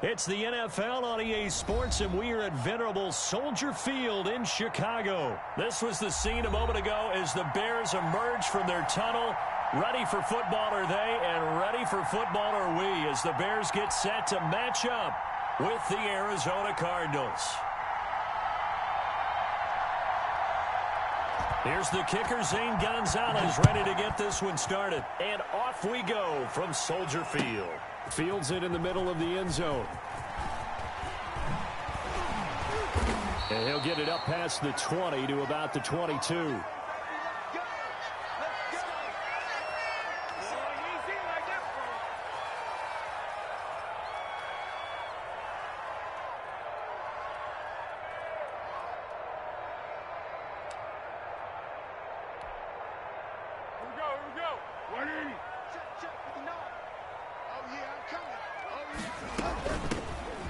It's the NFL on EA Sports, and we are at venerable Soldier Field in Chicago. This was the scene a moment ago as the Bears emerged from their tunnel. Ready for football are they, and ready for football are we as the Bears get set to match up with the Arizona Cardinals. Here's the kicker, Zane Gonzalez, ready to get this one started. And off we go from Soldier Field. Fields it in the middle of the end zone. And he'll get it up past the 20 to about the 22.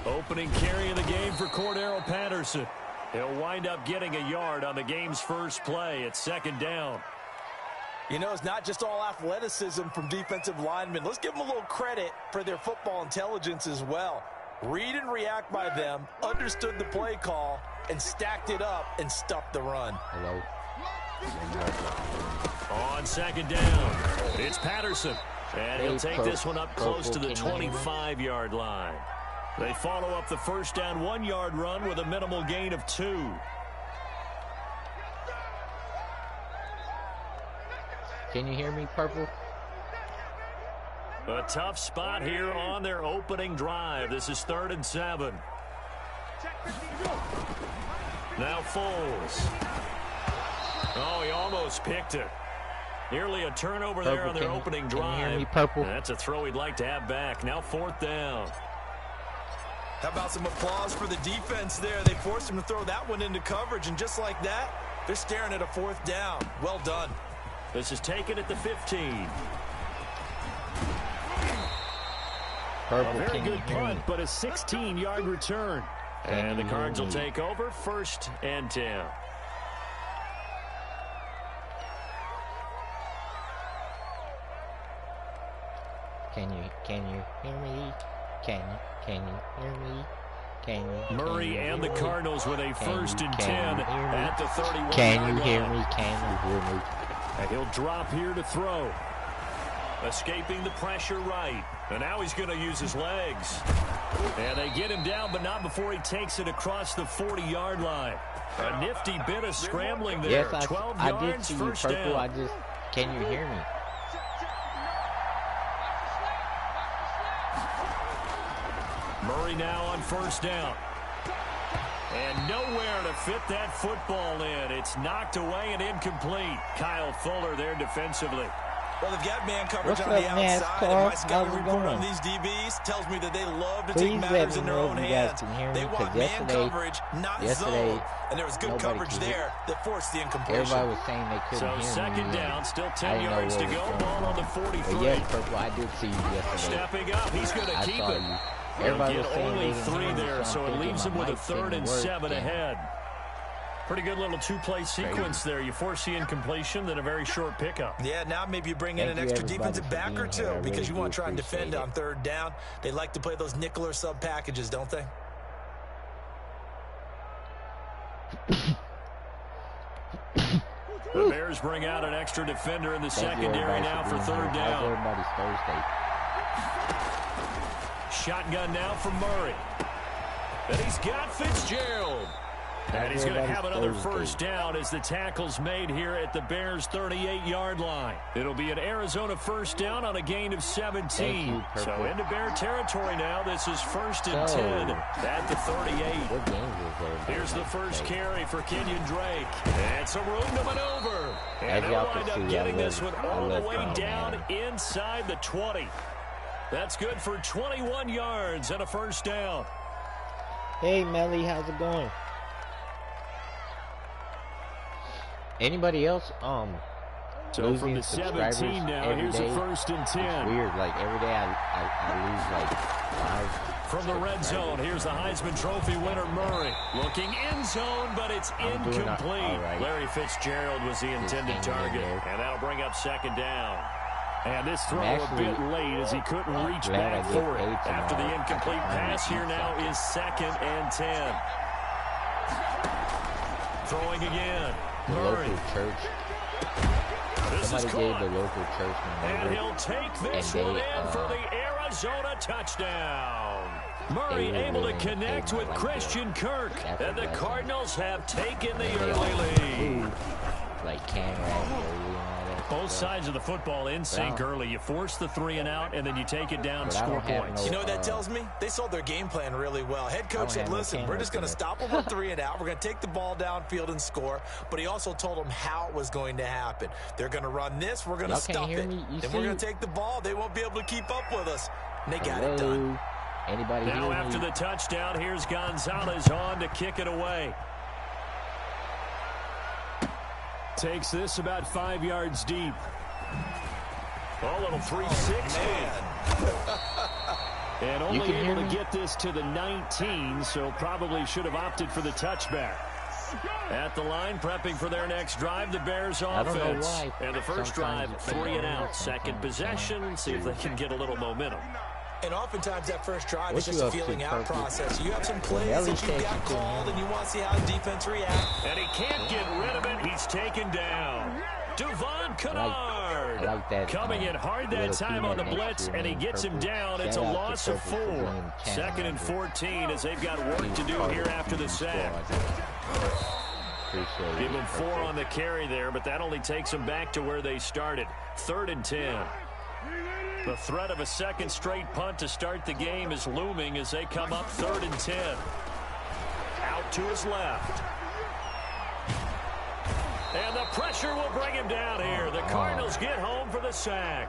Opening carry of the game for Cordero Patterson. He'll wind up getting a yard on the game's first play. It's second down. You know, it's not just all athleticism from defensive linemen. Let's give them a little credit for their football intelligence as well. Read and react by them, understood the play call, and stacked it up and stuffed the run. Hello. On second down, it's Patterson. And he'll take this one up close to the 25-yard line. They follow up the first down 1-yard run with a minimal gain of 2. Can you hear me, Purple? A tough spot here on their opening drive. This is 3rd and 7. Now Foles. Oh, he almost picked it. Nearly a turnover Purple, there on their opening drive. Can you hear me, Purple? That's a throw he'd like to have back. Now 4th down. How about some applause for the defense there? They forced him to throw that one into coverage, and just like that, they're staring at a 4th down. Well done. This is taken at the 15. Purple, A very good punt, but a 16-yard return. And the Cards will take over 1st and 10. Can you hear me? Can you hear me? Murray and the Cardinals with a 1st and 10 at the 31. Can you hear me? Can you hear me? And he'll drop here to throw. Escaping the pressure right. And now he's going to use his legs. And they get him down, but not before he takes it across the 40-yard line. A nifty bit of scrambling there. Yes, 12 I yards, did see you, first Purple. down. Can you hear me? Murray now on 1st down. And nowhere to fit that football in. It's knocked away and incomplete. Kyle Fuller there defensively. Well, they've got man coverage What's on the up, outside, and my scouting report on going? these DBs tells me that they love to Please take let matters me in their know own if you guys hands. can hear me, They want 'cause man coverage, not zone. And there was good coverage could hear. there that forced the incompletion. Everybody was saying they couldn't So hear me. second down, still I 10 didn't know yards to what go. was going Ball on the But 43. yes, Purple, I did see you yesterday. Stepping up, he's going to I keep saw it. you. They'll Everybody get was saying only they didn't 3 hear me, there, so so I'm it thinking leaves my him with a mic 3rd and didn't work 7 then. ahead. Pretty good little two-play sequence there. You force the incompletion, then a very short pickup. Yeah, now maybe you bring in Thank an you, extra everybody, defensive for back being or two here. I because really you do want to try and defend appreciate on 3rd down. They like to play those nickel or sub packages, don't they? The Bears bring out an extra defender in the secondary now for 3rd down. Everybody's Thursday. Shotgun now from Murray. And he's got Fitzgerald. And he's going to have another first down as the tackle's made here at the Bears' 38-yard line. It'll be an Arizona first down on a gain of 17. So into Bear territory now. This is 1st and 10 at the 38. What game is there? Here's the first carry for Kenyon Drake. And some room to maneuver. And they'll wind up getting this one all the way down inside the 20. That's good for 21 yards and a first down. Hey, Melly, how's it going? Anybody else? So from the 17 now, here's a 1st and 10. It's weird. Like every day I lose like 5. From the red zone, here's the Heisman Trophy winner Murray. Looking in zone, but it's incomplete. Right. Larry Fitzgerald was the intended target, and that'll bring up 2nd down. And this throw a bit late as he couldn't reach back for it. After the incomplete pass, here now is 2nd and 10. Throwing again. Murray. This is caught. Gave the local church and he'll take this one in for the Arizona touchdown. Murray able to connect with Christian Kirk. And the Cardinals have taken the early lead. Like camera. Both sides of the football in sync early. You force the 3 and out, and then you take it down and score points. You know what that tells me? They sold their game plan really well. Head coach said, listen, we're just going to stop them on 3 and out. We're going to take the ball downfield and score. But he also told them how it was going to happen. They're going to run this. We're going to stop it. And we're going to take the ball. They won't be able to keep up with us. And they got it done. Anybody now after the touchdown, here's Gonzalez on to kick it away. Takes this about 5 yards deep. A little 360. And only able to get this to the 19, so probably should have opted for the touchback. At the line, prepping for their next drive, the Bears offense. And the first drive, 3 and out. Second possession, see if they can get a little momentum. And oftentimes that first drive is just a feeling out process. You have some plays that you've got called, and you want to see how the defense reacts. And he can't get rid of it. He's taken down. Devon Kennard coming in hard that time on the blitz, and he gets him down. It's a loss of 4. 2nd and 14 as they've got work to do here after the sack. Give him 4 on the carry there, but that only takes them back to where they started. 3rd and 10. The threat of a second straight punt to start the game is looming as they come up 3rd and 10. Out to his left. And the pressure will bring him down here. The Cardinals get home for the sack.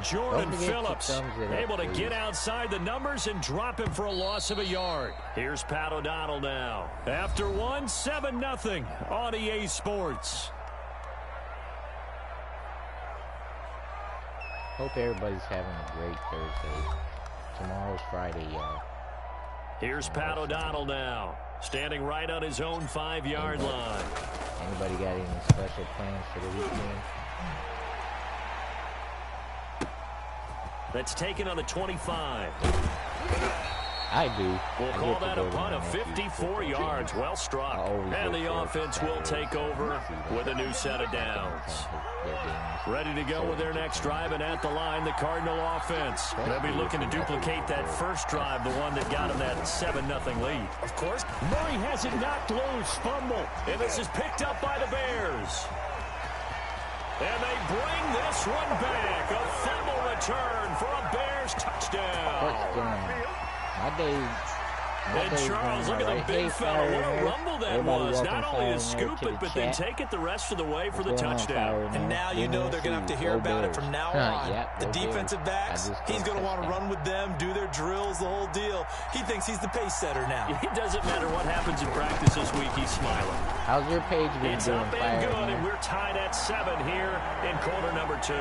Jordan Phillips able to get outside the numbers and drop him for a loss of a yard. Here's Pat O'Donnell now. After 1, 7-0 on EA Sports. Hope everybody's having a great Thursday. Tomorrow's Friday, y'all. Here's Pat O'Donnell now, standing right on his own 5-yard line. Anybody got any special plans for the weekend? That's taken on the 25. I do. We'll call that a punt of 54 yards. Well struck. And the offense will take over with a new set of downs. Ready to go with their next drive, and at the line, the Cardinal offense. They'll be looking to duplicate that first drive, the one that got them that 7-0 lead. Of course. Murray has it knocked loose. Fumble. And this is picked up by the Bears. And they bring this one back. A fumble return for a Bears touchdown. And Charles, look at the big fella. What a rumble that was. Not only to scoop it, but then take it the rest of the way for the touchdown. And now you know they're going to have to hear about it from now on. The defensive backs, he's going to want to run with them, do their drills, the whole deal. He thinks he's the pace setter now. It doesn't matter what happens in practice this week, he's smiling. How's your page been It's doing? Up and good, and we're tied at 7 here in quarter number 2.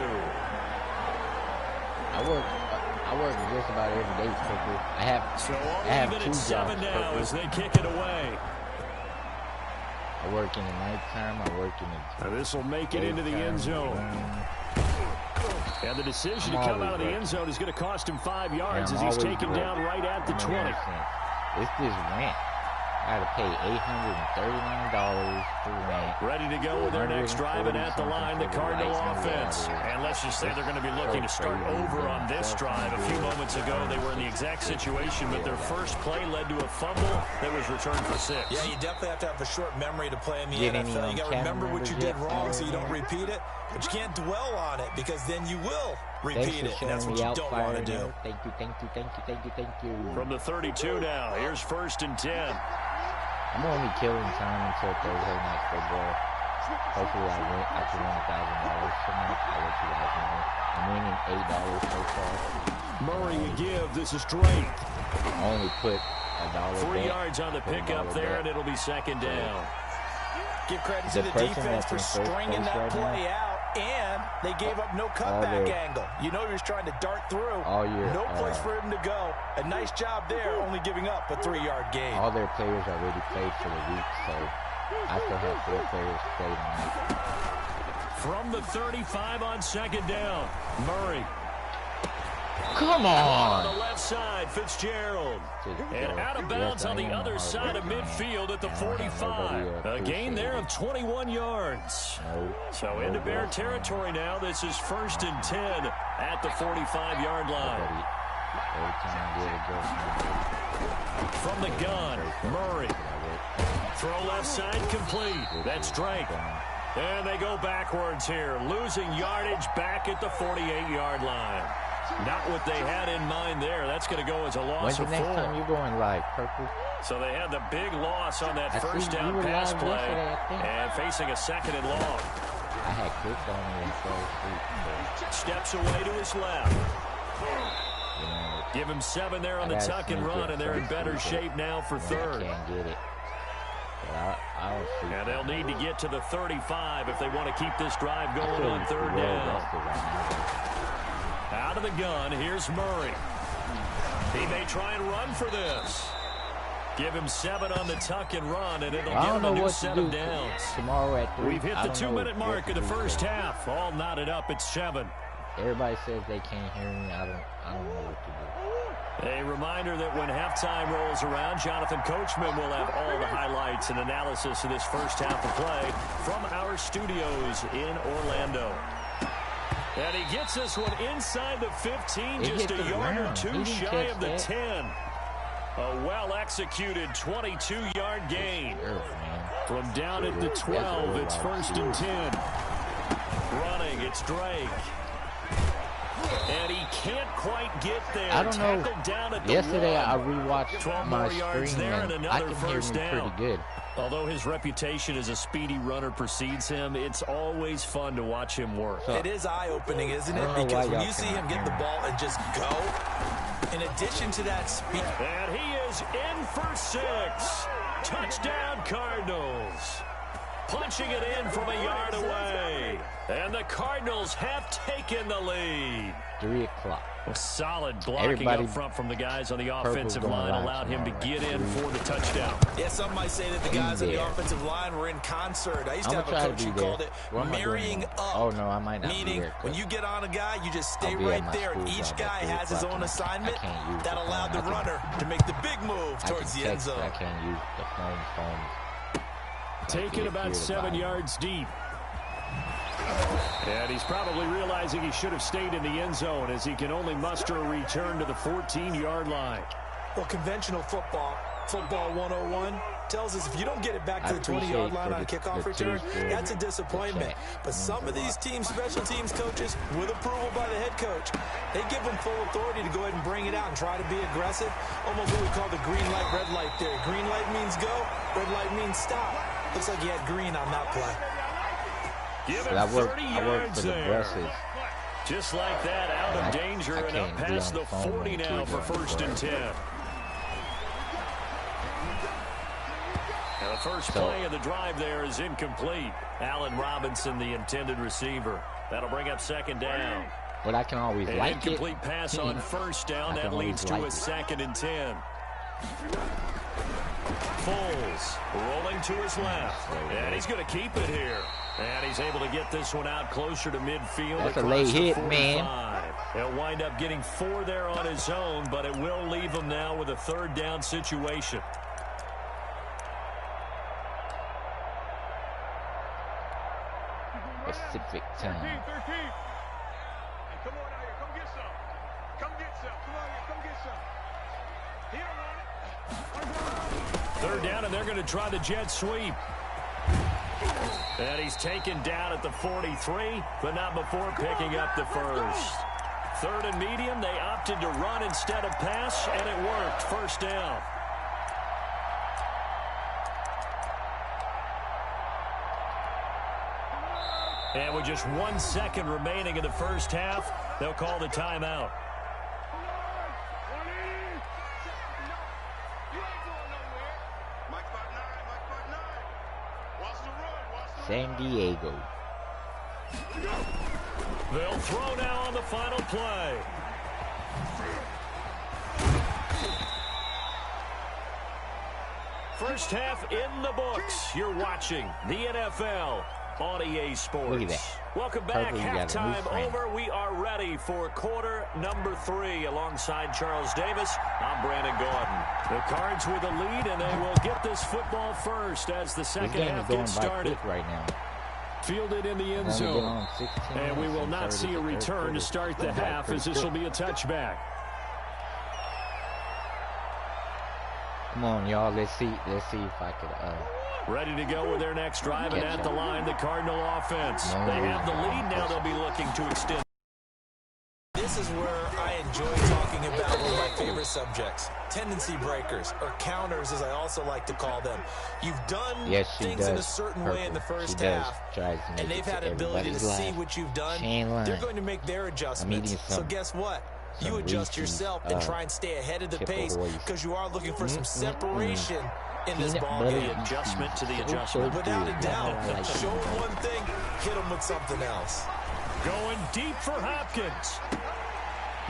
I work just about every day, Cooper. I have 2 jobs, 7 now Cooper. as they kick it away. I work in the nighttime. I work in the... Now this will make it into the end zone. And the decision to come out of the end zone is going to cost him 5 yards as he's taken down right at the 20. It's just rent. I got to pay $839 for rent. Ready to go with their next drive, and at the line, the Cardinal offense. And let's just say they're going to be looking to start over on this drive. A few moments ago, they were in the exact situation, but their first play led to a fumble that was returned for 6. Yeah, you definitely have to have a short memory to play in the NFL. You got to remember what you did wrong so you don't repeat it, but you can't dwell on it because then you will repeat it, and that's what you don't want to do. Thank you. From the 32 now, here's 1st and 10. I'm only killing time until Thursday night football. Hopefully I can win $1,000 tonight. I'll let you guys know. I'm winning $8 so far. Murray a give. This is Drake. I only put $1 3 yards on the pickup there, and it'll be 2nd down. Give credit to the defense for stringing that play out, and they gave up no cutback angle. You know he was trying to dart through. No place for him to go. A nice job there, only giving up a 3-yard gain. All their players already played for the week, so I still have 4 players playing tonight. From the 35 on second down, Murray. Come on. On the left side, Fitzgerald. And out of bounds on the other side of midfield at the 45. A gain there of 21 yards. So into Bear territory now. This is 1st and 10 at the 45-yard line. From the gun, Murray. Throw left side complete. That's Drake. And they go backwards here, losing yardage back at the 48-yard line. Not what they had in mind there. That's going to go as a loss of 4. When's the next time you're going live, Purple? So they had the big loss on that first down pass play and facing a 2nd and long. I had clicked on it and fell asleep. Steps away to his left. Give him 7 there on the tuck and run, and they're in better shape now for 3rd. I can't get it. Now they'll need to get to the 35 if they want to keep this drive going on 3rd down. Out of the gun, here's Murray. He may try and run for this. Give him 7 on the tuck and run, and it'll give him a new set of downs. Tomorrow at 3. We've hit the 2-minute mark of the first half. All knotted up at 7. Everybody says they can't hear me. I don't know what to do. A reminder that when halftime rolls around, Jonathan Coachman will have all the highlights and analysis of this first half of play from our studios in Orlando. And he gets this one inside the 15, just a yard or 2 shy of the 10. A well-executed 22-yard gain. From down at the 12, it's 1st and 10. Running, it's Drake. And he can't quite get there. I don't know. Down at the Yesterday, 1. I rewatched my screen, there and I can hear me pretty good. Although his reputation as a speedy runner precedes him, it's always fun to watch him work. It is eye-opening, isn't it? Because when you see him get the ball and just go, in addition to that speed. And he is in for 6. Touchdown, Cardinals. Punching it in from a yard away. And the Cardinals have taken the lead. 3 o'clock. Solid blocking up front from the guys on the offensive line allowed him to get in for the touchdown. Yeah, some might say that the guys on the offensive line were in concert. I used to have a coach who called it marrying up. Oh, no, I might not Meaning, be there, when you get on a guy, you just stay right there, and each guy has his own assignment. That allowed the runner to make the big move towards the end zone. I can't use the phone. Taken about 7 yards deep. And he's probably realizing he should have stayed in the end zone as he can only muster a return to the 14-yard line. Well, conventional football 101, tells us if you don't get it back to the 20-yard line on a kickoff return, that's a disappointment. But some of these teams, special teams coaches, with approval by the head coach, they give them full authority to go ahead and bring it out and try to be aggressive. Almost what we call the green light, red light theory. Green light means go, red light means stop. Looks like he had green on that play. I work for the buses. Just like that, out of danger and up past the 40 now for 1st and 10. Now the first play of the drive there is incomplete. Allen Robinson, the intended receiver. That'll bring up 2nd down. But I can always An like incomplete pass on 1st down. That leads to a 2nd and 10. Foles rolling to his left. And he's going to keep it here. And he's able to get this one out closer to midfield. That's a late hit, man. He'll wind up getting 4 there on his own, but it will leave him now with a 3rd down situation. Pacific time. 13. Hey, come on out here. Come get some. Come get some. Come on here. Come get some. He don't want it. 3rd down, and they're going to try the jet sweep. And he's taken down at the 43, but not before picking up the 1st. 3rd and medium, they opted to run instead of pass, and it worked. 1st down. And with just 1 second remaining in the first half, they'll call the timeout. San Diego. They'll throw now on the final play. First half in the books. You're watching the NFL on EA Sports. Look at that. Welcome back. Halftime over. We are ready for quarter number 3. Alongside Charles Davis, I'm Brandon Gordon. The Cards with a lead, and they will get this football first as the second half gets started. Right now. Fielded in the end zone. And we will not see a return to start the half, as this will be a touchback. Come on, y'all. Let's see if I could ready to go with their next drive, and at the line, the Cardinal offense. They have the lead. Now they'll be looking to extend. This is where I enjoy talking about one of my favorite subjects, tendency breakers, or counters, as I also like to call them. You've done things in a certain way in the first half, and they've had the ability to see what you've done. They're going to make their adjustments. So guess what? You adjust yourself and try and stay ahead of the pace, because you are looking for some separation in this ball game. Adjustment to the adjustment. Without a doubt. Show them one thing, hit them with something else. Going deep for Hopkins.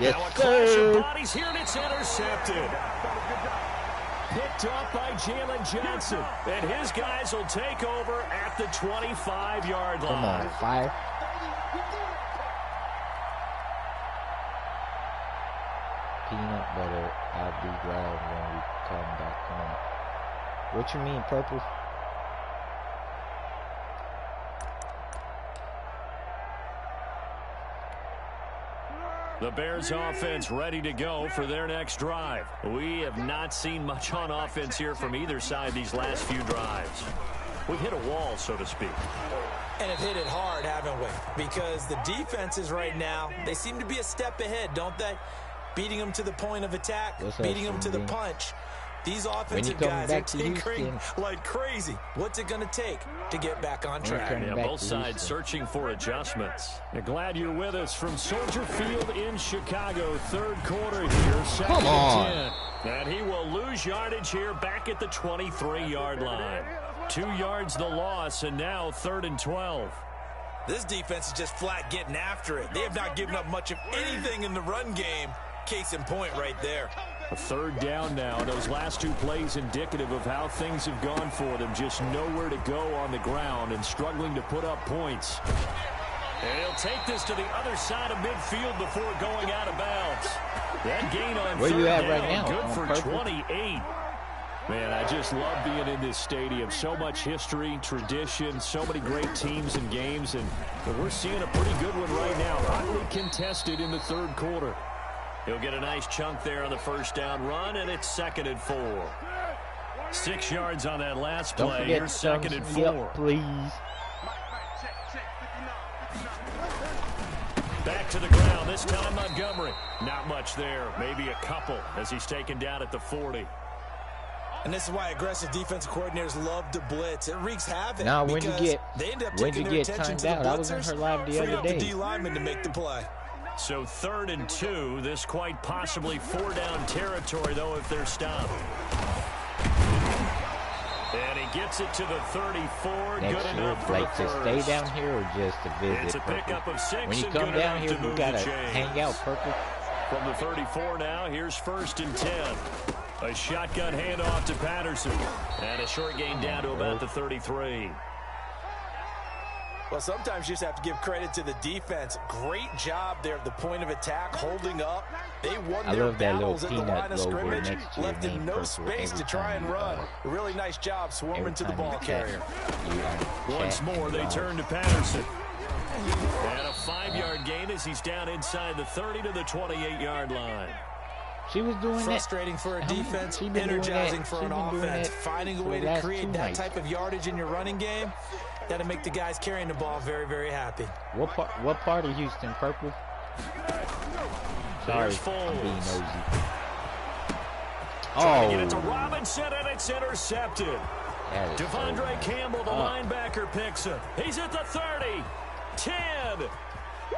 Yes, now a clash of bodies here, and it's intercepted. Picked up by Jalen Johnson. And his guys will take over at the 25-yard line. Come on, fire. Peanut butter, I'll be glad when we come back home. What you mean, purple? The Bears offense ready to go for their next drive. We have not seen much on offense here from either side these last few drives. We've hit a wall, so to speak. And have hit it hard, haven't we? Because the defenses right now, they seem to be a step ahead, don't they? Beating them to the point of attack, beating them to the punch. These offensive guys are tinkering like crazy. What's it going to take to get back on track? Yeah, both sides searching for adjustments. Glad you're with us from Soldier Field in Chicago. Third quarter here, second and 10. And he will lose yardage here back at the 23-yard line. 2 yards the loss, and now 3rd and 12. This defense is just flat getting after it. They have not given up much of anything in the run game. Case in point right there. A 3rd down now. Those last 2 plays indicative of how things have gone for them. Just nowhere to go on the ground and struggling to put up points. And he'll take this to the other side of midfield before going out of bounds. That gain on 3rd down, right now? Good for 28. Man, I just love being in this stadium. So much history, tradition, so many great teams and games. And we're seeing a pretty good one right now. Hotly contested in the 3rd quarter. He'll get a nice chunk there on the first down run, and it's 2nd and 4. 6 yards on that last play. Here's 2nd and 4. Please. Back to the ground, this time Montgomery. Not much there, maybe a couple as he's taken down at the 40. And this is why aggressive defensive coordinators love to blitz. It wreaks havoc. Now, when you get timed out, I was in her live the other day. The D lineman to make the play. So 3rd and 2. This quite possibly 4-down territory, though, if they're stopped. And he gets it to the 34. Good enough for the first. To stay down here or just to visit? It's a pickup of 6. When you come down here, you got to hang out, purple. From the 34 now, here's 1st and 10. A shotgun handoff to Patterson. And a short gain down to about the 33. Well, sometimes you just have to give credit to the defense. Great job there at the point of attack, holding up. They won their battles at the line of scrimmage, left in no space to try and run. A really nice job swarming to the ball carrier. Once more, they turn to Patterson. And a 5-yard gain as he's down inside the 30 to the 28-yard line. She was doing frustrating for a defense, energizing for an offense. Finding a way to create that type of yardage in your running game, that'll make the guys carrying the ball very, very happy. What part of Houston, purple? Sorry, I'm being nosy. Trying to get it to Robinson, and it's intercepted. Devondre Campbell, the linebacker, picks him. He's at the 30, 10,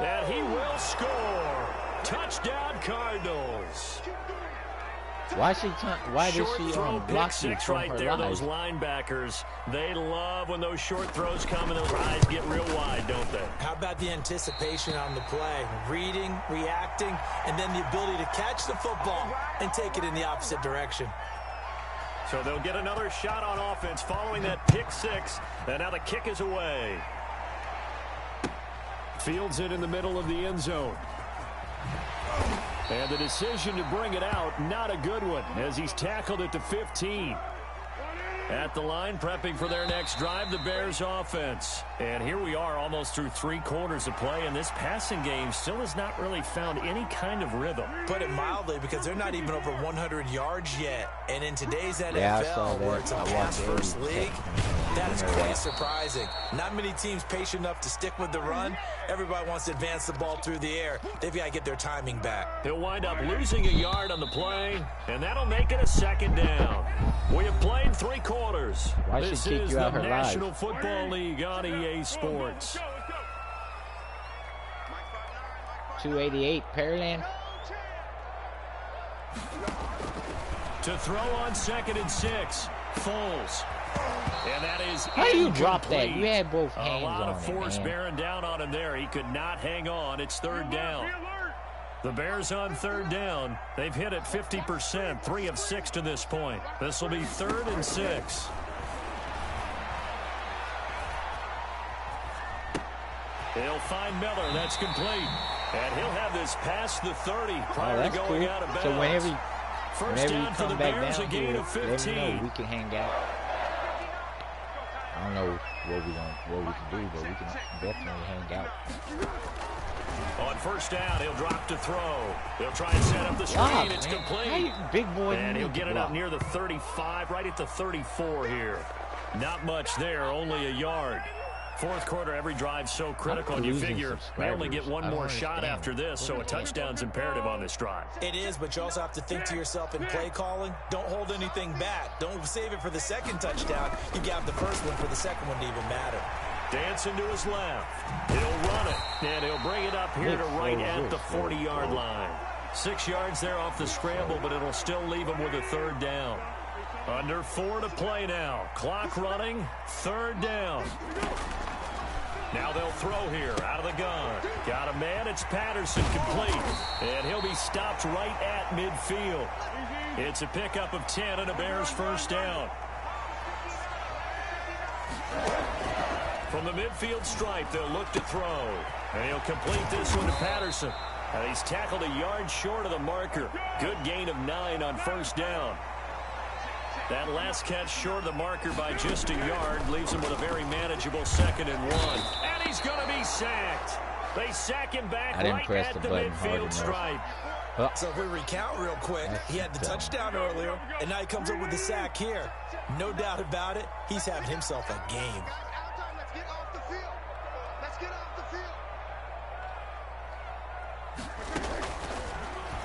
and he will score. Touchdown, Cardinals. Why does she block 6 right there? Those linebackers, they love when those short throws come and those eyes get real wide, don't they? How about the anticipation on the play? Reading, reacting, and then the ability to catch the football and take it in the opposite direction. So they'll get another shot on offense following that pick 6, and now the kick is away. Fields it in the middle of the end zone. And the decision to bring it out, not a good one, as he's tackled at the 15. At the line, prepping for their next drive, the Bears offense. And here we are almost through 3 quarters of play, and this passing game still has not really found any kind of rhythm. Put it mildly, because they're not even over 100 yards yet. And in today's NFL, where it's a pass-first league, that is quite surprising. Not many teams patient enough to stick with the run. Everybody wants to advance the ball through the air. They've got to get their timing back. He'll wind up losing a yard on the play, and that'll make it a 2nd down. We have played 3 quarters. This is the National Football League on EA Sports. 288, Pearland. To throw on 2nd and 6, Foles. And that is how you drop that? You had both hands on it, a lot of force bearing down on him there. He could not hang on. It's 3rd down. The Bears on 3rd down. They've hit it 50%, 3 of 6 to this point. This will be 3rd and 6. He'll find Miller. That's complete. And he'll have this past the 30 prior to going out of bounds. So whenever down for the Bears, a gain of 15. Let me know. We can hang out. I don't know what we can do, but we can definitely hang out. On 1st down, he'll drop to throw. He'll try and set up the screen. It's complete. Big boy. And he'll get it up near the 35, right at the 34 here. Not much there, only a yard. 4th quarter, every drive so critical, and you figure they only get one more shot after this, so a touchdown's imperative on this drive. It is, but you also have to think to yourself in play calling, don't hold anything back. Don't save it for the 2nd touchdown. You got the 1st one for the 2nd one to even matter. Dancing to his left. He'll run it, and he'll bring it up here to right at the 40-yard line. 6 yards there off the scramble, but it'll still leave him with a 3rd down. Under 4 to play now. Clock running, 3rd down. Now they'll throw here out of the gun. Got a man. It's Patterson, complete. And he'll be stopped right at midfield. It's a pickup of 10 and a Bears 1st down. From the midfield stripe, they'll look to throw. And he'll complete this one to Patterson. And he's tackled a yard short of the marker. Good gain of 9 on 1st down. That last catch short of the marker by just a yard leaves him with a very manageable 2nd and 1. And he's going to be sacked. They sack him back right at the midfield stripe. So if we recount real quick, he had the touchdown earlier, and now he comes up with the sack here. No doubt about it, he's having himself a game.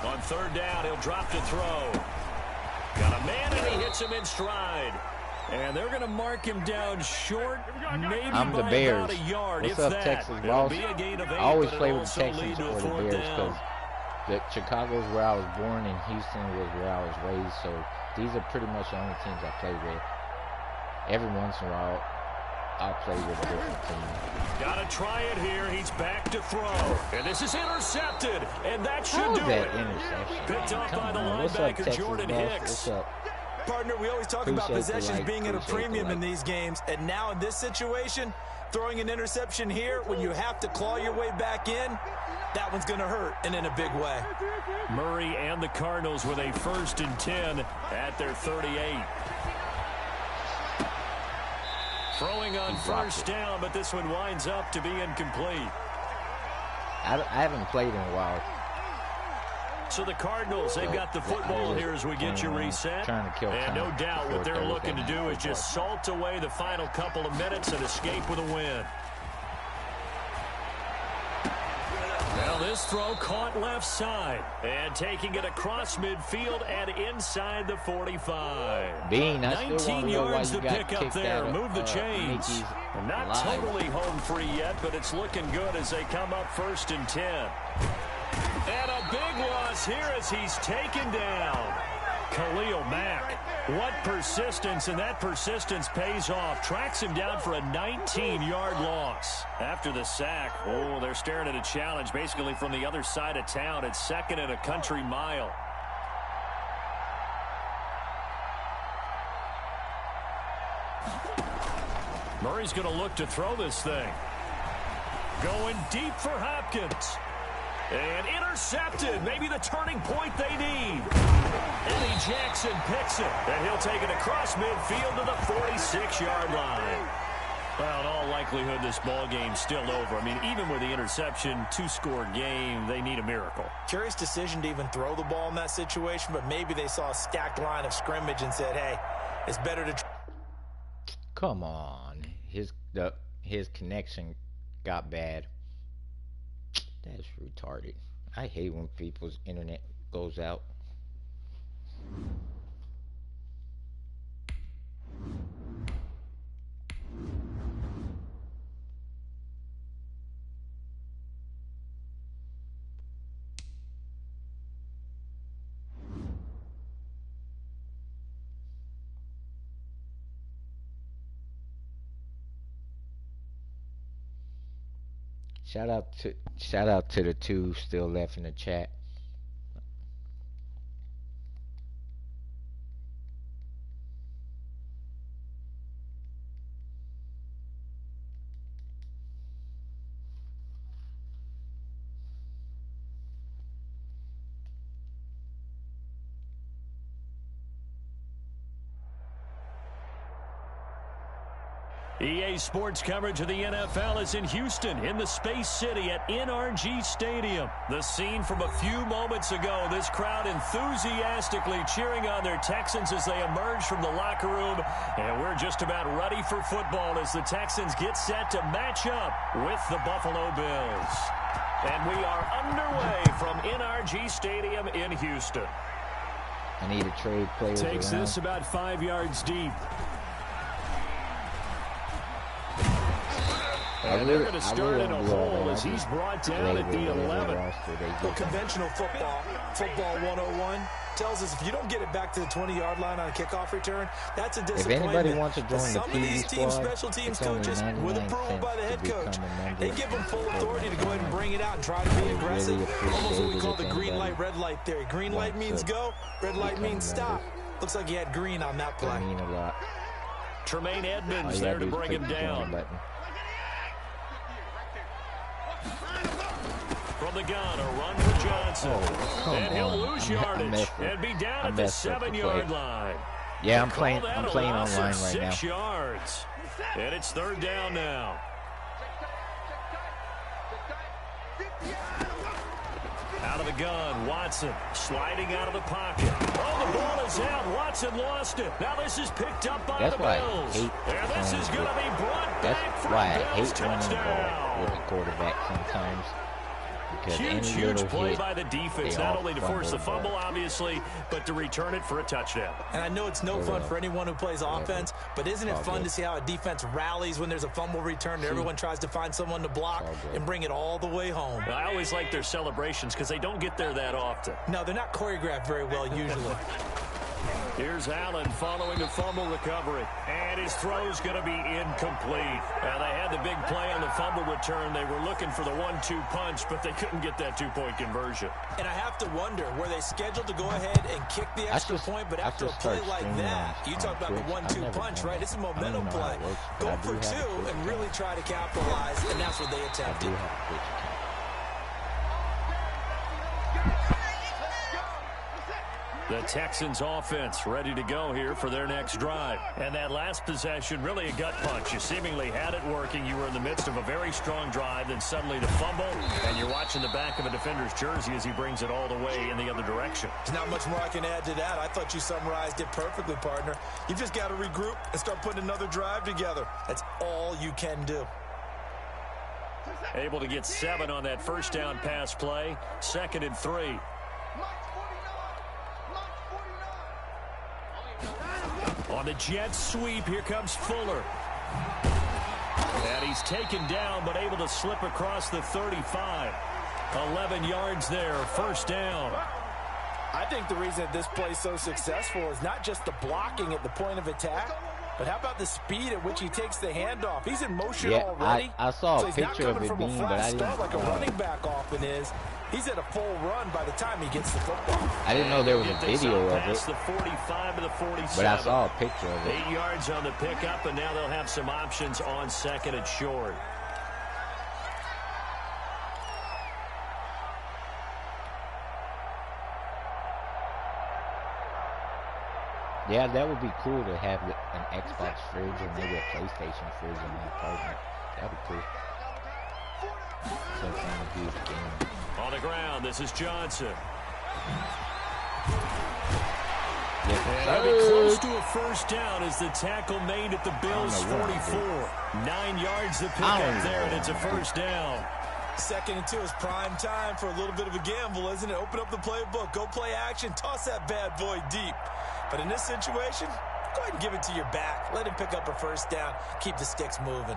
On 3rd down, he'll drop to throw. Got a man, and he hits him in stride. And they're going to mark him down short, maybe by about a yard. What's up, Texas boss? I always play with the Texans or the Bears because Chicago's where I was born and Houston was where I was raised. So these are pretty much the only teams I play with. Every once in a while, I'll play with a different team. Got to try it here. He's back to throw. And this is intercepted. And that should do it. Picked off by the linebacker, Jordan Hicks. Partner, we always talk about possessions being at a premium in these games. And now in this situation, throwing an interception here when you have to claw your way back in, that one's going to hurt, and in a big way. Murray and the Cardinals with a 1st and 10 at their 38. Throwing on 1st down, but this one winds up to be incomplete. I haven't played in a while. So the Cardinals, they've got the football here as we get you reset. And no doubt what they're looking to do is just salt away the final couple of minutes and escape with a win. Now this throw caught left side. And taking it across midfield and inside the 45. 19 yards to pick up there. Move the chains. Not totally home free yet, but it's looking good as they come up 1st and 10. And a big loss here as he's taken down. Khalil Mack. What persistence, and that persistence pays off. Tracks him down for a 19-yard loss. After the sack, they're staring at a challenge basically from the other side of town. It's 2nd and a country mile. Murray's going to look to throw this thing. Going deep for Hopkins. And intercepted. Maybe the turning point they need. Eddie Jackson picks it. And he'll take it across midfield to the 46-yard line. Well, in all likelihood, this ball game's still over. I mean, even with the interception, two-score game, they need a miracle. Curious decision to even throw the ball in that situation, but maybe they saw a stacked line of scrimmage and said, hey, it's better to... Come on. His connection got bad. That's retarded. I hate when people's internet goes out. Shout out to the two still left in the chat. EA Sports coverage of the NFL is in Houston, in the Space City at NRG Stadium. The scene from a few moments ago, this crowd enthusiastically cheering on their Texans as they emerge from the locker room. And we're just about ready for football as the Texans get set to match up with the Buffalo Bills. And we are underway from NRG Stadium in Houston. I need to trade players Takes around. this about 5 yards deep. And they're going to start in a hole as he's brought down at the 11. Well, conventional football 101, tells us if you don't get it back to the 20-yard line on a kickoff return, that's a disappointment. If anybody wants to join the some of these team squad, special teams coaches, with approval by the head coach, they give them full authority to go ahead and bring it out and try to be aggressive. Almost what we call the green light, red light theory. Green light means go, red light means stop. Looks like he had green on that play. Tremaine Edmonds there to bring him down. From the gun, a run for Johnson. And he'll lose yardage and be down at the 7-yard line. Yeah, I'm playing online right 6 now. yards. And it's 3rd down now. Out of the gun, Watson sliding out of the pocket. Oh, the ball is out. Watson lost it. Now this is picked up by the Bills. And this is going to be brought back for a Bills touchdown. With the quarterback sometimes. Huge play by the defense, not only to force the fumble, obviously, but to return it for a touchdown. And I know it's no fun for anyone who plays offense, but isn't it fun to see how a defense rallies when there's a fumble return and everyone tries to find someone to block and bring it all the way home? I always like their celebrations because they don't get there that often. No, they're not choreographed very well usually. Here's Allen following the fumble recovery. And his throw's going to be incomplete. Now, they had the big play on the fumble return. They were looking for the 1-2 punch, but they couldn't get that two-point conversion. And I have to wonder, were they scheduled to go ahead and kick the extra point, but after a play like that, you talk about the 1-2 punch, right? It's a momentum play. Go for two and really try to capitalize, and that's what they attempted. The Texans offense ready to go here for their next drive. And that last possession, really a gut punch. You seemingly had it working. You were in the midst of a very strong drive, then suddenly the fumble, and you're watching the back of a defender's jersey as he brings it all the way in the other direction. There's not much more I can add to that. I thought you summarized it perfectly, partner. You've just got to regroup and start putting another drive together. That's all you can do. Able to get 7 on that first down pass play. 2nd and 3. On the jet sweep, here comes Fuller. And he's taken down, but able to slip across the 35. 11 yards there, 1st down. I think the reason that this play is so successful is not just the blocking at the point of attack, but how about the speed at which he takes the handoff? He's in motion already. I saw so a picture of it being, but I didn't. Like a running back often is. He's at a full run by the time he gets the football. I didn't know there was a video of it. The 45 to the 47. But I saw a picture of it. 8 yards on the pickup, and now they'll have some options on 2nd and short. Yeah, that would be cool to have an Xbox fridge or maybe a PlayStation fridge in my apartment. That would be cool. Since I'm a huge gamer. On the ground, this is Johnson. Yes, and he'll be close to a first down as the tackle made at the Bills' 44. 9 yards to pick up there, and it's a first down. 2nd and 2 is prime time for a little bit of a gamble, isn't it? Open up the playbook, go play action, toss that bad boy deep. But in this situation, go ahead and give it to your back. Let him pick up a first down. Keep the sticks moving.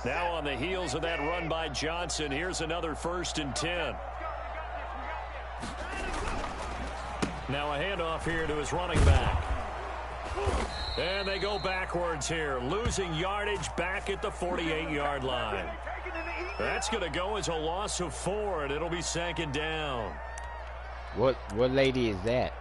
Now on the heels of that run by Johnson, here's another 1st and 10. Now a handoff here to his running back. And they go backwards here, losing yardage back at the 48-yard line. That's going to go as a loss of 4, and it'll be 2nd down. What lady is that?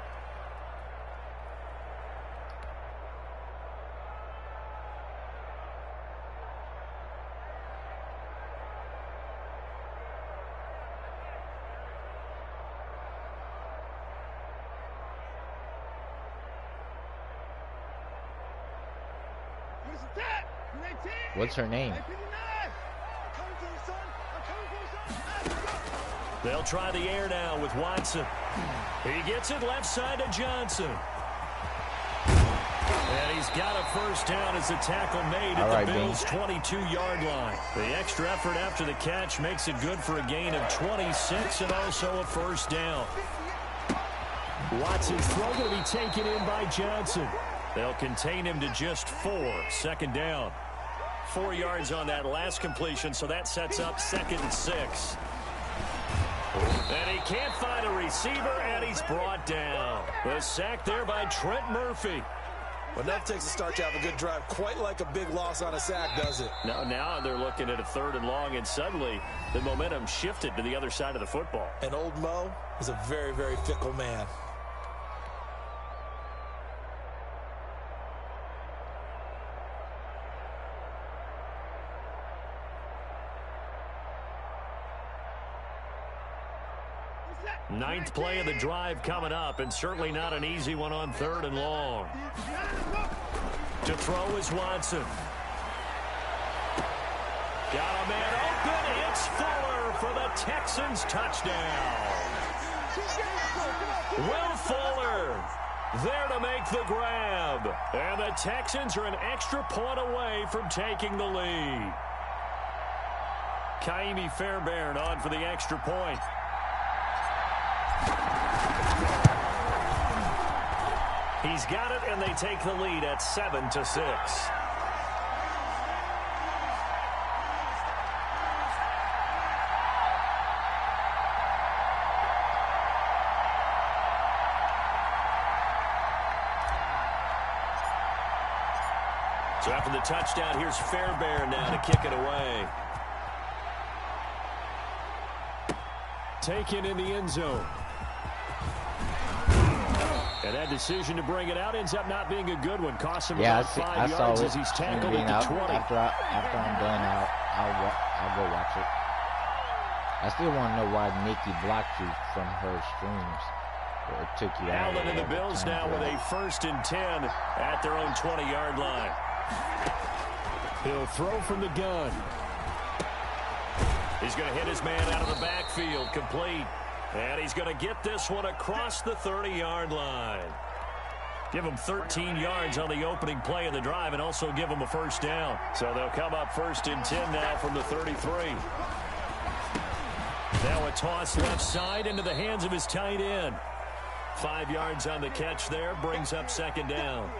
What's her name? They'll try the air now with Watson. He gets it left side to Johnson. And he's got a first down as the tackle made at the Bills' 22-yard line. The extra effort after the catch makes it good for a gain of 26 and also a first down. Watson's throw going to be taken in by Johnson. They'll contain him to just 4. 2nd down. 4 yards on that last completion, so that sets up 2nd and 6. And he can't find a receiver, and he's brought down. The sack there by Trent Murphy. Well, enough takes to start to have a good drive. Quite like a big loss on a sack, does it? Now they're looking at a 3rd and long, and suddenly the momentum shifted to the other side of the football. And old Mo is a very, very fickle man. Ninth play of the drive coming up, and certainly not an easy one on 3rd and long. To throw is Watson. Got a man open. It's Fuller for the Texans touchdown. Will Fuller there to make the grab. And the Texans are an extra point away from taking the lead. Kaimi Fairbairn on for the extra point. He's got it, and they take the lead at 7-6. So after the touchdown, here's Fairbairn now to kick it away. Taken in the end zone. And that decision to bring it out ends up not being a good one. Costs him about 5 yards as he's tackled at the 20. After I'm done, I'll go watch it. I still want to know why Nikki blocked you from her streams. Or it took you out. Allen and the Bills now with a 1st and 10 at their own 20-yard line. He'll throw from the gun. He's going to hit his man out of the backfield, complete. And he's going to get this one across the 30-yard line. Give him 13 yards on the opening play of the drive and also give him a first down. So they'll come up 1st and 10 now from the 33. Now a toss left side into the hands of his tight end. 5 yards on the catch there, brings up 2nd down.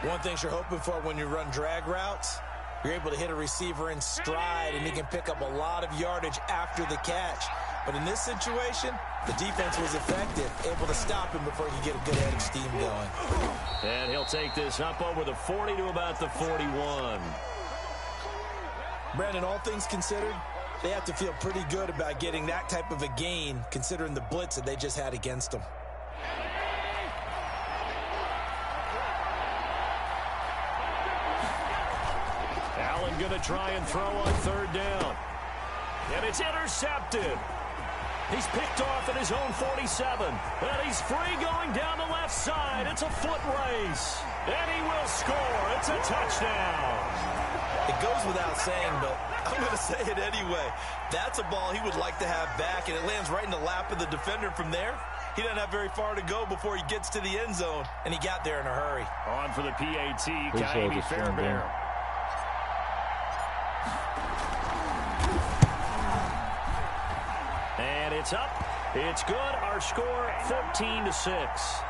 One thing you're hoping for when you run drag routes, you're able to hit a receiver in stride, and he can pick up a lot of yardage after the catch. But in this situation, the defense was effective, able to stop him before he could get a good head of steam going. And he'll take this up over the 40 to about the 41. Brandon, all things considered, they have to feel pretty good about getting that type of a gain, considering the blitz that they just had against them. Allen going to try and throw on 3rd down. And it's intercepted. He's picked off at his own 47. And he's free going down the left side. It's a foot race. And he will score. It's a touchdown. It goes without saying, but I'm going to say it anyway. That's a ball he would like to have back, and it lands right in the lap of the defender from there. He doesn't have very far to go before he gets to the end zone, and he got there in a hurry. On for the PAT, Kaimi Fairbairn. And it's up. It's good. Our score, 14-6.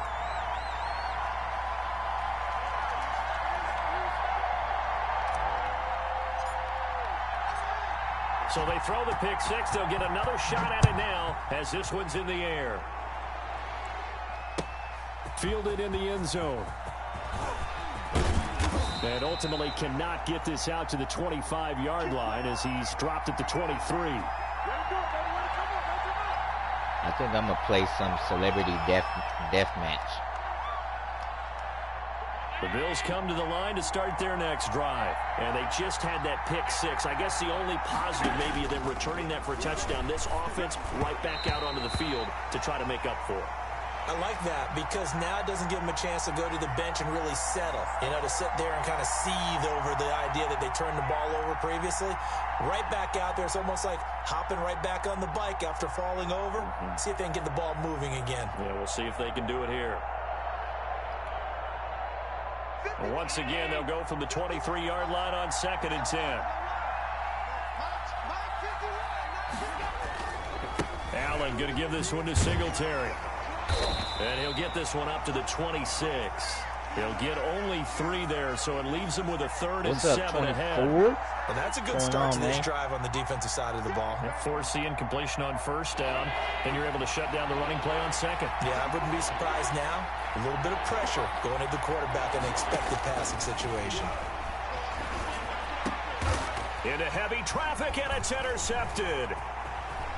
So they throw the pick six. They'll get another shot at it now as this one's in the air. Fielded in the end zone. And ultimately cannot get this out to the 25-yard line as he's dropped at the 23. I think I'm going to play some celebrity death match. The Bills come to the line to start their next drive. And they just had that pick six. I guess the only positive maybe of them returning that for a touchdown. This offense right back out onto the field to try to make up for it. I like that because now it doesn't give him a chance to go to the bench and really settle. You know, to sit there and kind of seethe over the idea that they turned the ball over previously. Right back out there. It's almost like hopping right back on the bike after falling over. See if they can get the ball moving again. Yeah, we'll see if they can do it here. And once again, they'll go from the 23-yard line on 2nd and 10. Allen going to give this one to Singletary. And he'll get this one up to the 26. He'll get only 3 there, so it leaves him with a 3rd and 7 ahead. Well, that's a good start to this drive on the defensive side of the ball. Force the incompletion on 1st down, and you're able to shut down the running play on 2nd. Yeah, I wouldn't be surprised now. A little bit of pressure going at the quarterback in an expected passing situation. Into heavy traffic, and it's intercepted.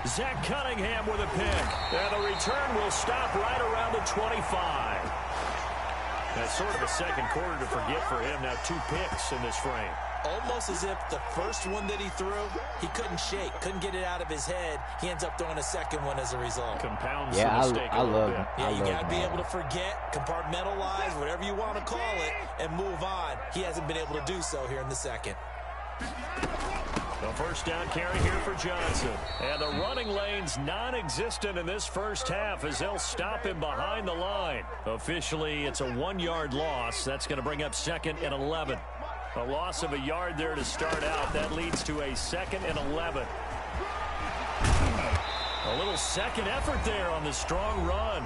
Zach Cunningham with a pick. And the return will stop right around the 25. That's sort of a second quarter to forget for him. Now 2 picks in this frame. Almost as if the first one that he threw, he couldn't shake, couldn't get it out of his head. He ends up throwing a second one as a result. Compounds the mistake I love it. Yeah, you got to be able to forget, compartmentalize, whatever you want to call it, and move on. He hasn't been able to do so here in the second. The first down carry here for Johnson. And the running lane's non-existent in this first half as they'll stop him behind the line. Officially, it's a 1-yard loss. That's going to bring up 2nd and 11. A loss of a yard there to start out. That leads to a 2nd and 11. A little second effort there on the strong run.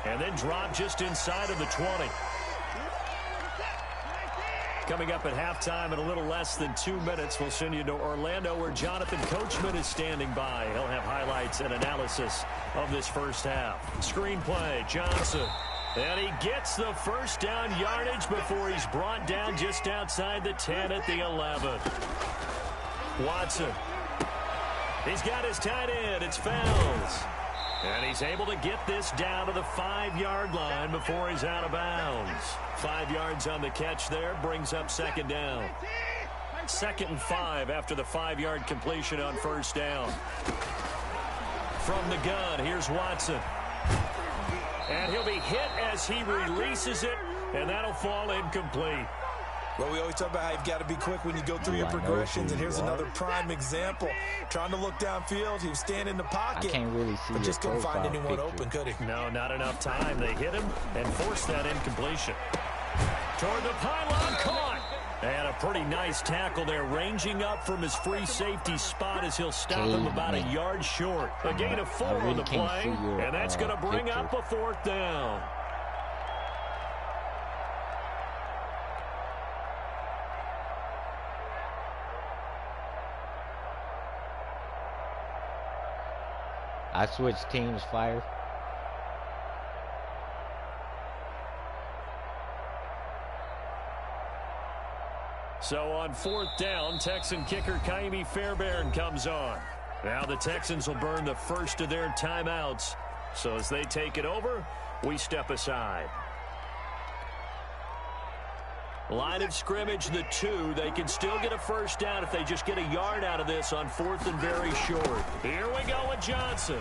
And then drop just inside of the 20. Coming up at halftime in a little less than 2 minutes, we'll send you to Orlando where Jonathan Coachman is standing by. He'll have highlights and analysis of this first half. Screenplay, Johnson. And he gets the first down yardage before he's brought down just outside the 10 at the 11. Watson. He's got his tight end. It's Fells. And he's able to get this down to the 5-yard line before he's out of bounds. 5 yards on the catch there brings up 2nd down. 2nd and 5 after the 5-yard completion on 1st down. From the gun, here's Watson. And he'll be hit as he releases it, and that'll fall incomplete. Well, we always talk about how you've got to be quick when you go through your progressions, and here's another prime example. Trying to look downfield, he was standing in the pocket. I can't really see, but just couldn't find anyone open, could he? No, not enough time. They hit him and forced that incompletion. Toward the pylon, caught. And a pretty nice tackle there, ranging up from his free safety spot as he'll stop him about a yard short. A gain of 4 on the play, and that's going to bring up a 4th down. I switched teams, Fire. So on 4th down, Texan kicker Kaimi Fairbairn comes on. Now the Texans will burn the first of their timeouts. So as they take it over, we step aside. Line of scrimmage, the 2. They can still get a first down if they just get a yard out of this on 4th and very short. Here we go with Johnson.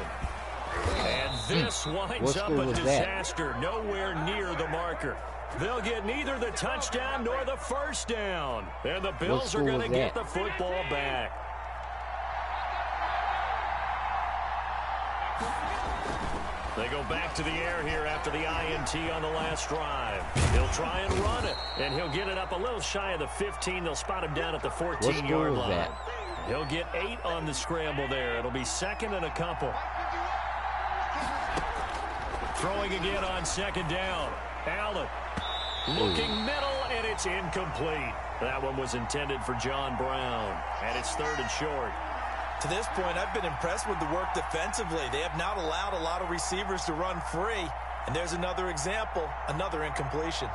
And this winds up a disaster. Nowhere near the marker. They'll get neither the touchdown nor the first down. And the Bills are going to get the football back. They go back to the air here after the INT on the last drive. He'll try and run it, and he'll get it up a little shy of the 15. They'll spot him down at the 14-yard line. He'll get 8 on the scramble there. It'll be second and a couple. Throwing again on second down. Allen looking middle, and it's incomplete. That one was intended for John Brown, and it's third and short. To this point, I've been impressed with the work defensively. They have not allowed a lot of receivers to run free. And there's another example, another incompletion.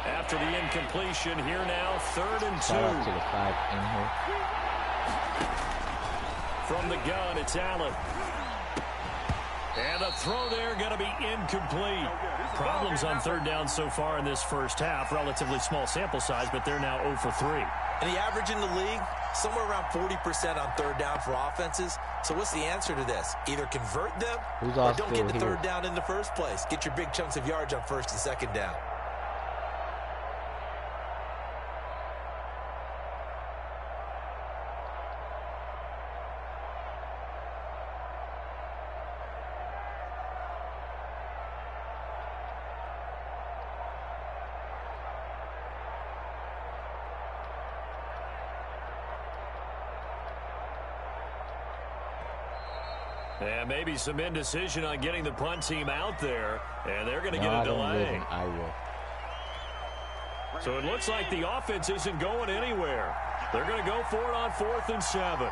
After the incompletion, here now, third and 2. To the 5 in here. From the gun, it's Allen. And the throw there going to be incomplete. Problems on third down so far in this first half. Relatively small sample size, but they're now 0 for 3. And the average in the league, somewhere around 40% on third down for offenses. So what's the answer to this? Either convert them or don't get the third down in the first place. Get your big chunks of yards on first and second down. And maybe some indecision on getting the punt team out there. And they're going to get a delay. I will. So it looks like the offense isn't going anywhere. They're going to go for it on 4th and 7.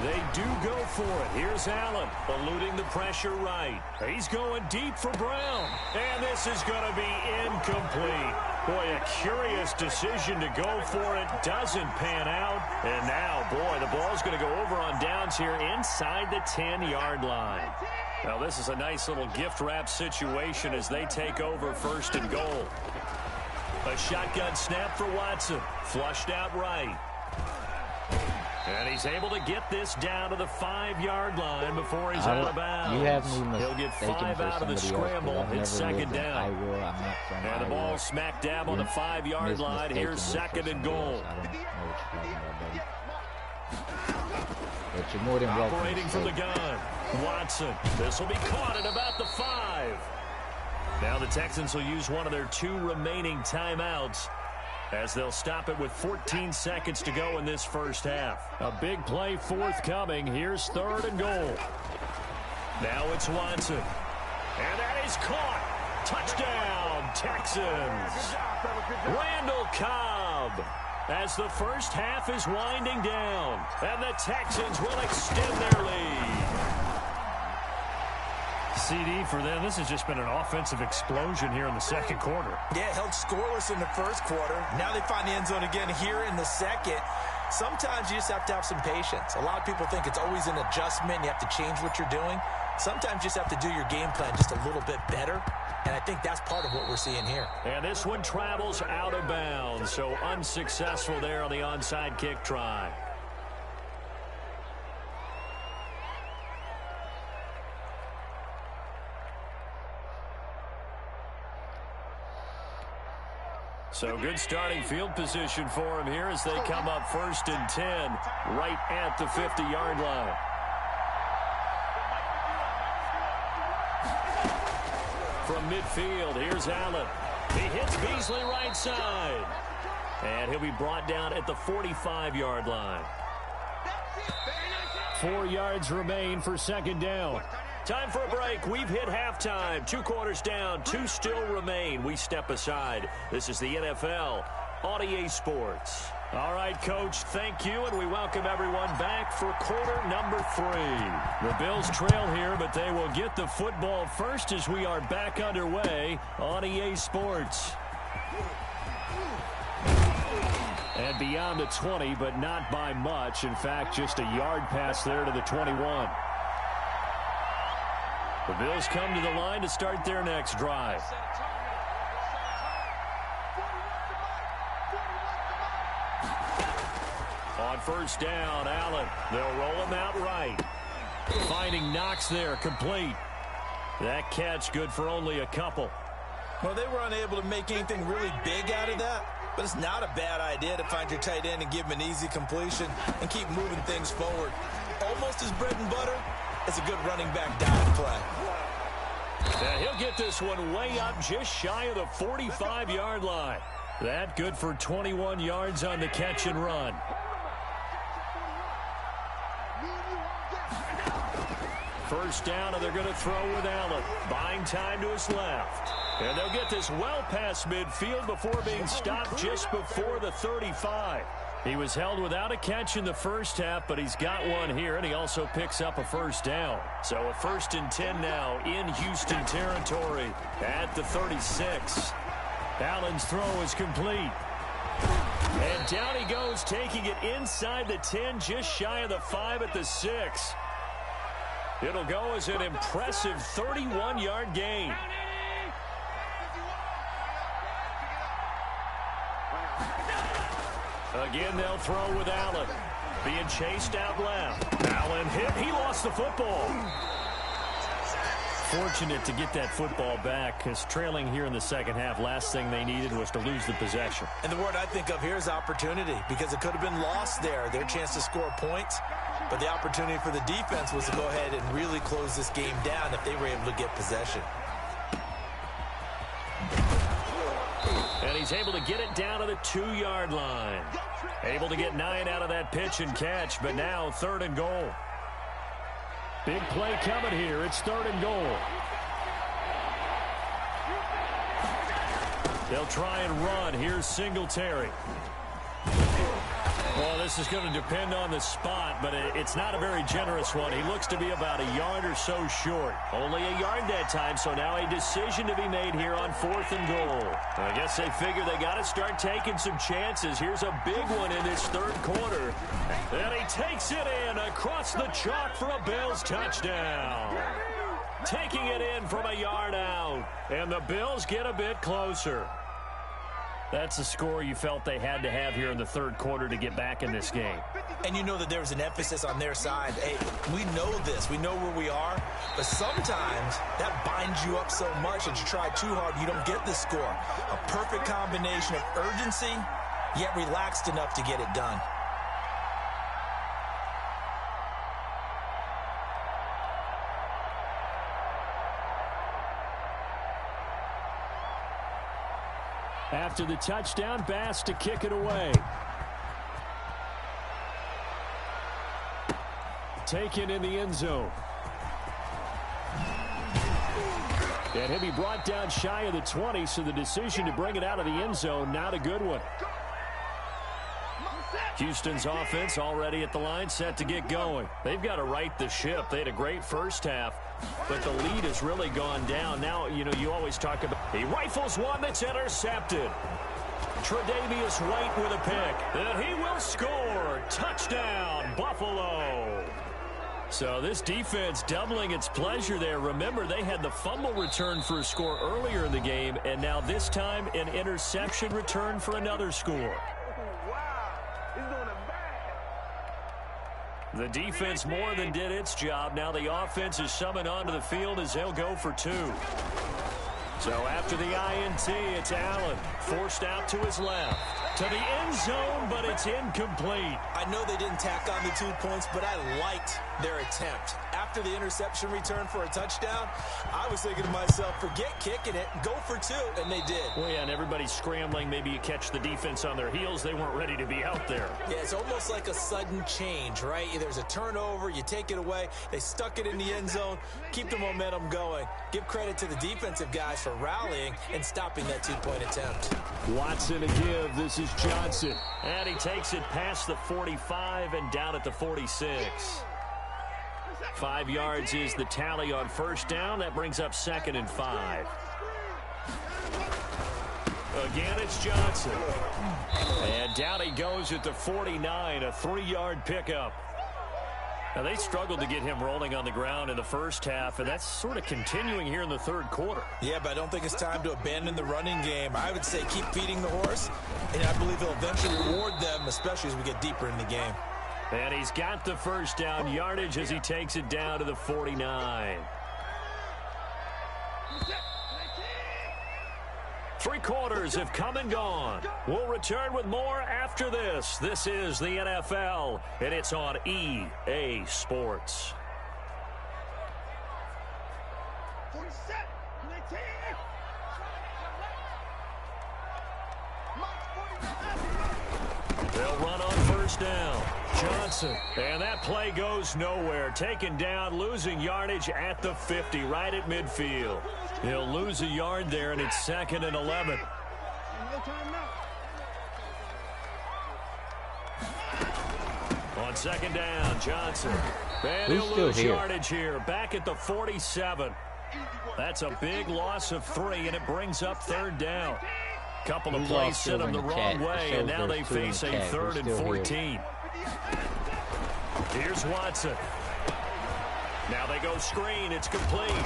They do go for it. Here's Allen, eluding the pressure right. He's going deep for Brown. And this is going to be incomplete. Boy, a curious decision to go for it. Doesn't pan out. And now, boy, the ball's going to go over on downs here inside the 10-yard line. Now, this is a nice little gift wrap situation as they take over 1st and goal. A shotgun snap for Watson. Flushed out right. And he's able to get this down to the 5-yard line before he's out of bounds. He'll get 5 out of the scramble. It's second down. And the ball smack dab on the 5-yard line. Here's 2nd and goal. I don't know what you're talking about, buddy. But you're more than welcome. Operating from the gun. Watson. This will be caught at about the 5. Now the Texans will use one of their 2 remaining timeouts, as they'll stop it with 14 seconds to go in this first half. A big play forthcoming. Here's 3rd and goal. Now it's Watson. And that is caught. Touchdown, Texans. Randall Cobb, as the first half is winding down. And the Texans will extend their lead. CD for them. This has just been an offensive explosion here in the second quarter. Yeah, held scoreless in the first quarter. Now they find the end zone again here in the second. Sometimes you just have to have some patience. A lot of people think it's always an adjustment. You have to change what you're doing. Sometimes you just have to do your game plan just a little bit better. And I think that's part of what we're seeing here. And this one travels out of bounds. So unsuccessful there on the onside kick try. So good starting field position for him here as they come up 1st and 10 right at the 50-yard line. From midfield, here's Allen. He hits Beasley right side. And he'll be brought down at the 45-yard line. 4 yards remain for second down. Time for a break. We've hit halftime. 2 quarters down. 2 still remain. We step aside. This is the NFL on EA Sports. All right, Coach, thank you, and we welcome everyone back for quarter number 3. The Bills trail here, but they will get the football first as we are back underway on EA Sports. And beyond the 20, but not by much. In fact, just a yard pass there to the 21. The Bills come to the line to start their next drive. first down. Allen, they'll roll him out right. Finding Knox there, complete. That catch good for only a couple. Well, they were unable to make anything really big out of that, but it's not a bad idea to find your tight end and give him an easy completion and keep moving things forward. Almost his bread and butter. It's a good running back dive play. Now he'll get this one way up just shy of the 45-yard line. That good for 21 yards on the catch and run. First down, and they're going to throw with Allen. Buying time to his left. And they'll get this well past midfield before being stopped just before the 35. He was held without a catch in the first half, but he's got one here, and he also picks up a first down. So a 1st and 10 now in Houston territory at the 36. Allen's throw is complete. And down he goes, taking it inside the 10, just shy of the 5 at the 6. It'll go as an impressive 31-yard gain. Again, they'll throw with Allen. Being chased out left. Allen hit. He lost the football. Fortunate to get that football back, because trailing here in the second half, last thing they needed was to lose the possession. And the word I think of here is opportunity, because it could have been lost there, their chance to score points. But the opportunity for the defense was to go ahead and really close this game down if they were able to get possession. And he's able to get it down to the 2-yard line. Able to get 9 out of that pitch and catch, but now 3rd and goal. Big play coming here. It's 3rd and goal. They'll try and run. Here's Singletary. Well, this is going to depend on the spot, but it's not a very generous one. He looks to be about a yard or so short. Only a yard that time, so now a decision to be made here on 4th and goal. I guess they figure they got to start taking some chances. Here's a big one in this 3rd quarter. And he takes it in across the chalk for a Bills touchdown. Taking it in from a yard out. And the Bills get a bit closer. That's a score you felt they had to have here in the 3rd quarter to get back in this game. And you know that there was an emphasis on their side. Hey, we know this. We know where we are. But sometimes that binds you up so much that you try too hard, you don't get the score. A perfect combination of urgency, yet relaxed enough to get it done. After the touchdown, Bass to kick it away. Taken in the end zone. And he'll be brought down shy of the 20, so the decision to bring it out of the end zone, not a good one. Houston's offense already at the line, set to get going. They've got to right the ship. They had a great first half, but the lead has really gone down. Now, you know, you always talk about he rifles one that's intercepted. Tre'Davious White with a pick. And he will score. Touchdown, Buffalo. So this defense doubling its pleasure there. Remember, they had the fumble return for a score earlier in the game, and now this time an interception return for another score. The defense more than did its job. Now the offense is summoned onto the field as they'll go for 2. So after the INT, it's Allen. Forced out to his left. To the end zone, but it's incomplete. I know they didn't tack on the 2 points, but I liked their attempt. After the interception return for a touchdown, I was thinking to myself, forget kicking it, go for 2, and they did. Well, yeah, and everybody's scrambling. Maybe you catch the defense on their heels. They weren't ready to be out there. Yeah, it's almost like a sudden change, right? There's a turnover, you take it away, they stuck it in the end zone, keep the momentum going. Give credit to the defensive guys for rallying and stopping that 2-point attempt. Watson a give. This is Johnson. And he takes it past the 45 and down at the 46. 5 yards is the tally on first down. That brings up 2nd and 5. Again, it's Johnson. And down he goes at the 49, a 3-yard pickup. Now, they struggled to get him rolling on the ground in the first half, and that's sort of continuing here in the 3rd quarter. Yeah, but I don't think it's time to abandon the running game. I would say keep feeding the horse, and I believe he'll eventually reward them, especially as we get deeper in the game. And he's got the first down yardage as he takes it down to the 49. Three quarters have come and gone. We'll return with more after this. This is the NFL, and it's on EA Sports. They'll run on first down. Johnson. And that play goes nowhere. Taken down, losing yardage at the 50, right at midfield. He'll lose a yard there, and it's 2nd and 11. On second down, Johnson. And he'll lose yardage here. Back at the 47. That's a big loss of 3, and it brings up 3rd down. Couple of plays sent them the wrong way, and now they face a 3rd and 14. Here's Watson. Now they go screen. It's complete.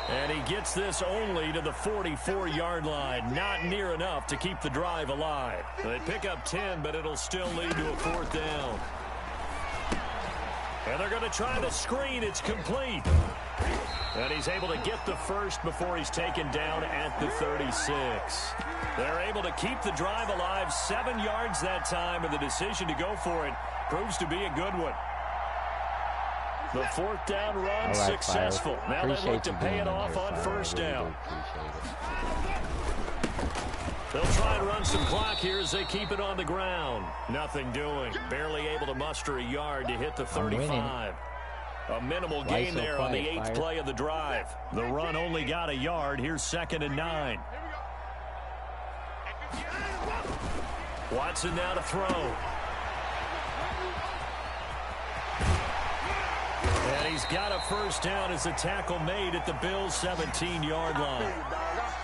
And he gets this only to the 44-yard line. Not near enough to keep the drive alive. They pick up 10, but it'll still lead to a 4th down. And they're going to try the screen. It's complete. And he's able to get the first before he's taken down at the 36. They're able to keep the drive alive, 7 yards that time, and the decision to go for it proves to be a good one. The 4th down run successful. Now they look to pay it off on first down. They'll try and run some clock here as they keep it on the ground. Nothing doing. Barely able to muster a yard to hit the 35. A minimal gain there on the 8th play of the drive. The run only got a yard. Here's 2nd and 9. Watson now to throw. And he's got a first down as the tackle made at the Bills' 17-yard line.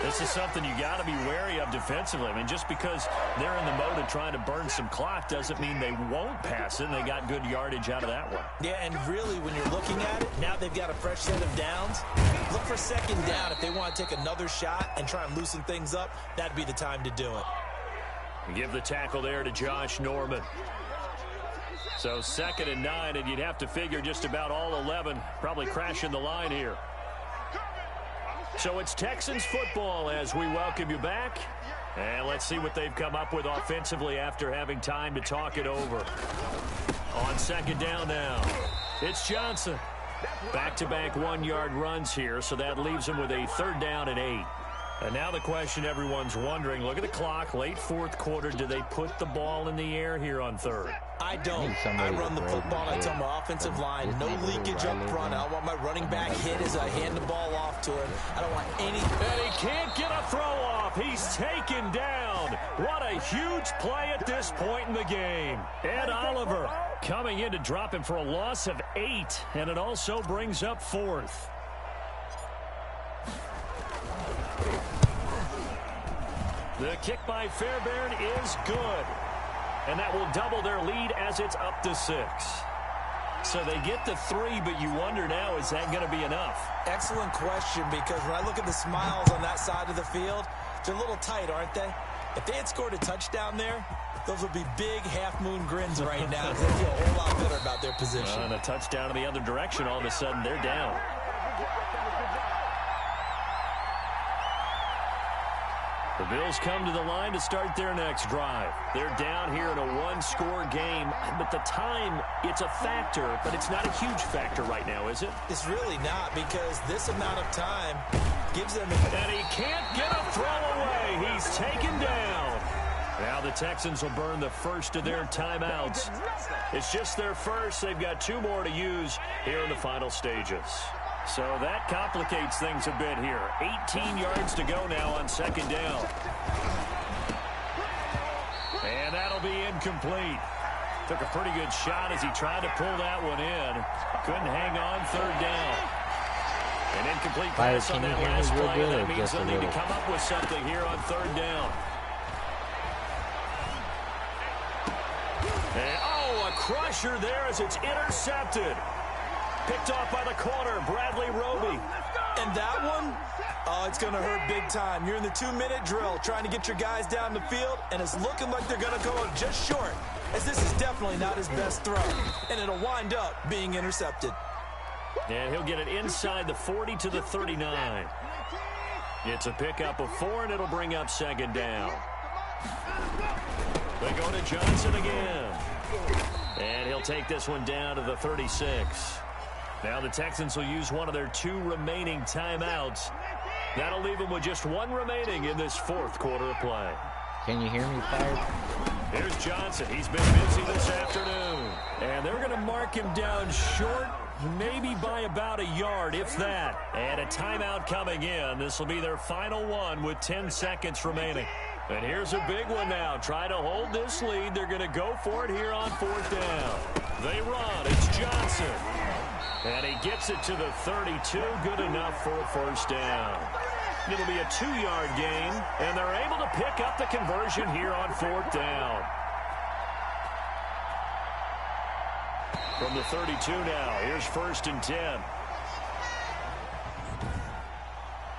This is something you got to be wary of defensively. I mean, just because they're in the mode of trying to burn some clock doesn't mean they won't pass it. And they got good yardage out of that one. Yeah, and really, when you're looking at it, now they've got a fresh set of downs. Look for 2nd down. If they want to take another shot and try and loosen things up, that'd be the time to do it. Give the tackle there to Josh Norman. So 2nd and 9, and you'd have to figure just about all 11 probably crashing the line here. So it's Texans football as we welcome you back. And let's see what they've come up with offensively after having time to talk it over. On 2nd down now, it's Johnson. Back-to-back 1-yard runs here, so that leaves him with a 3rd down and 8. And now the question everyone's wondering, look at the clock, late 4th quarter, do they put the ball in the air here on 3rd? I don't. I run the football, and I tell my offensive line, no leakage up front. I don't want my running back hit as I hand the ball off to him. I don't want any... And he can't get a throw off. He's taken down. What a huge play at this point in the game. Ed Oliver coming in to drop him for a loss of 8, and it also brings up 4th. The kick by Fairbairn is good. And that will double their lead as it's up to 6. So they get the 3, but you wonder now, is that going to be enough? Excellent question, because when I look at the smiles on that side of the field, they're a little tight, aren't they? If they had scored a touchdown there, those would be big half-moon grins right now, because they feel a whole lot better about their position. And a touchdown in the other direction, all of a sudden they're down. The Bills come to the line to start their next drive. They're down here in a 1-score game, but the time, it's a factor, but it's not a huge factor right now, is it? It's really not, because this amount of time gives them... And he can't get a throw away. He's taken down. Now the Texans will burn the first of their timeouts. It's just their first. They've got 2 more to use here in the final stages. So that complicates things a bit here. 18 yards to go now on 2nd down. And that'll be incomplete. Took a pretty good shot as he tried to pull that one in. Couldn't hang on 3rd down. An incomplete pass on that last play. That means they'll need to come up with something here on 3rd down. And, oh, a crusher there as it's intercepted. Picked off by the corner, Bradley Roby. And that one, oh, it's going to hurt big time. You're in the 2-minute drill trying to get your guys down the field, and it's looking like they're going to go just short. as this is definitely not his best throw, and it'll wind up being intercepted. And he'll get it inside the 40 to the 39. It's a pickup of 4, and it'll bring up second down. They go to Johnson again. And he'll take this one down to the 36. Now the Texans will use one of their 2 remaining timeouts. That'll leave them with just 1 remaining in this 4th quarter of play. Can you hear me, Fire? Here's Johnson. He's been busy this afternoon. And they're going to mark him down short, maybe by about a yard, if that. And a timeout coming in. This will be their final one with 10 seconds remaining. And here's a big one now. Trying to hold this lead. They're going to go for it here on 4th down. They run. It's Johnson. And he gets it to the 32. Good enough for a first down. It'll be a 2-yard gain, and they're able to pick up the conversion here on 4th down. From the 32 now, here's 1st and 10.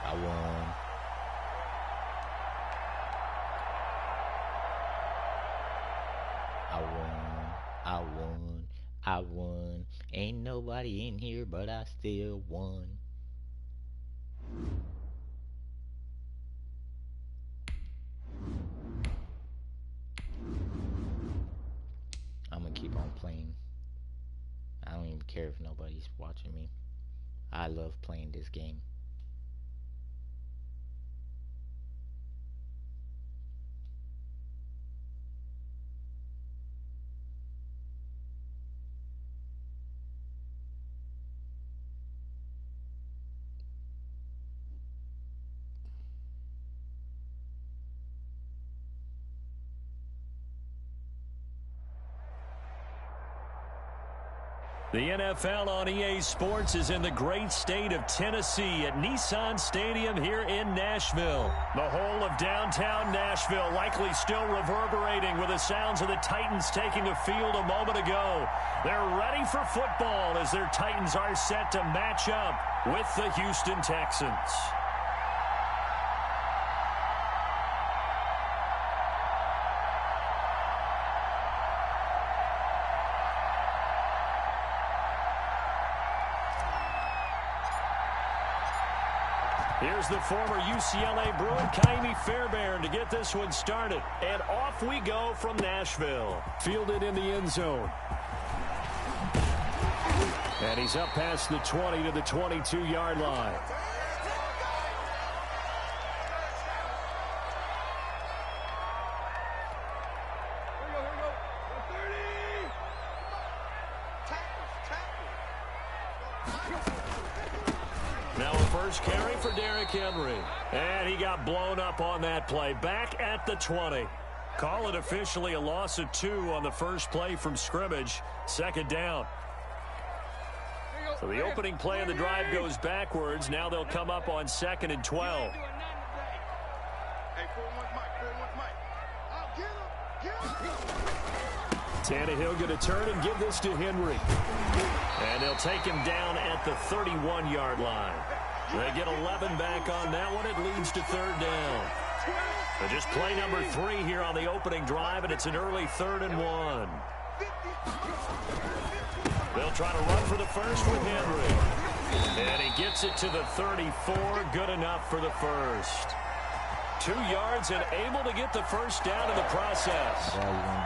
I won. I won. Ain't nobody in here, but I still won. I'm gonna keep on playing. I don't even care if nobody's watching me. I love playing this game. The NFL on EA Sports is in the great state of Tennessee at Nissan Stadium here in Nashville. The whole of downtown Nashville likely still reverberating with the sounds of the Titans taking a field a moment ago. They're ready for football as their Titans are set to match up with the Houston Texans. Here's the former UCLA Bruin, Kaimi Fairbairn, to get this one started. And off we go from Nashville. Fielded in the end zone. And he's up past the 20 to the 22-yard line. Now a first carry for Derrick Henry. And he got blown up on that play. Back at the 20. Call it officially a loss of 2 on the first play from scrimmage. Second down. So the opening play of the drive goes backwards. Now they'll come up on 2nd and 12. Tannehill going to turn and give this to Henry. And they'll take him down at the 31-yard line. They get 11 back on that one. It leads to 3rd down. So just play number 3 here on the opening drive, and it's an early 3rd and 1. They'll try to run for the first with Henry. And he gets it to the 34. Good enough for the first. 2 yards and able to get the first down in the process.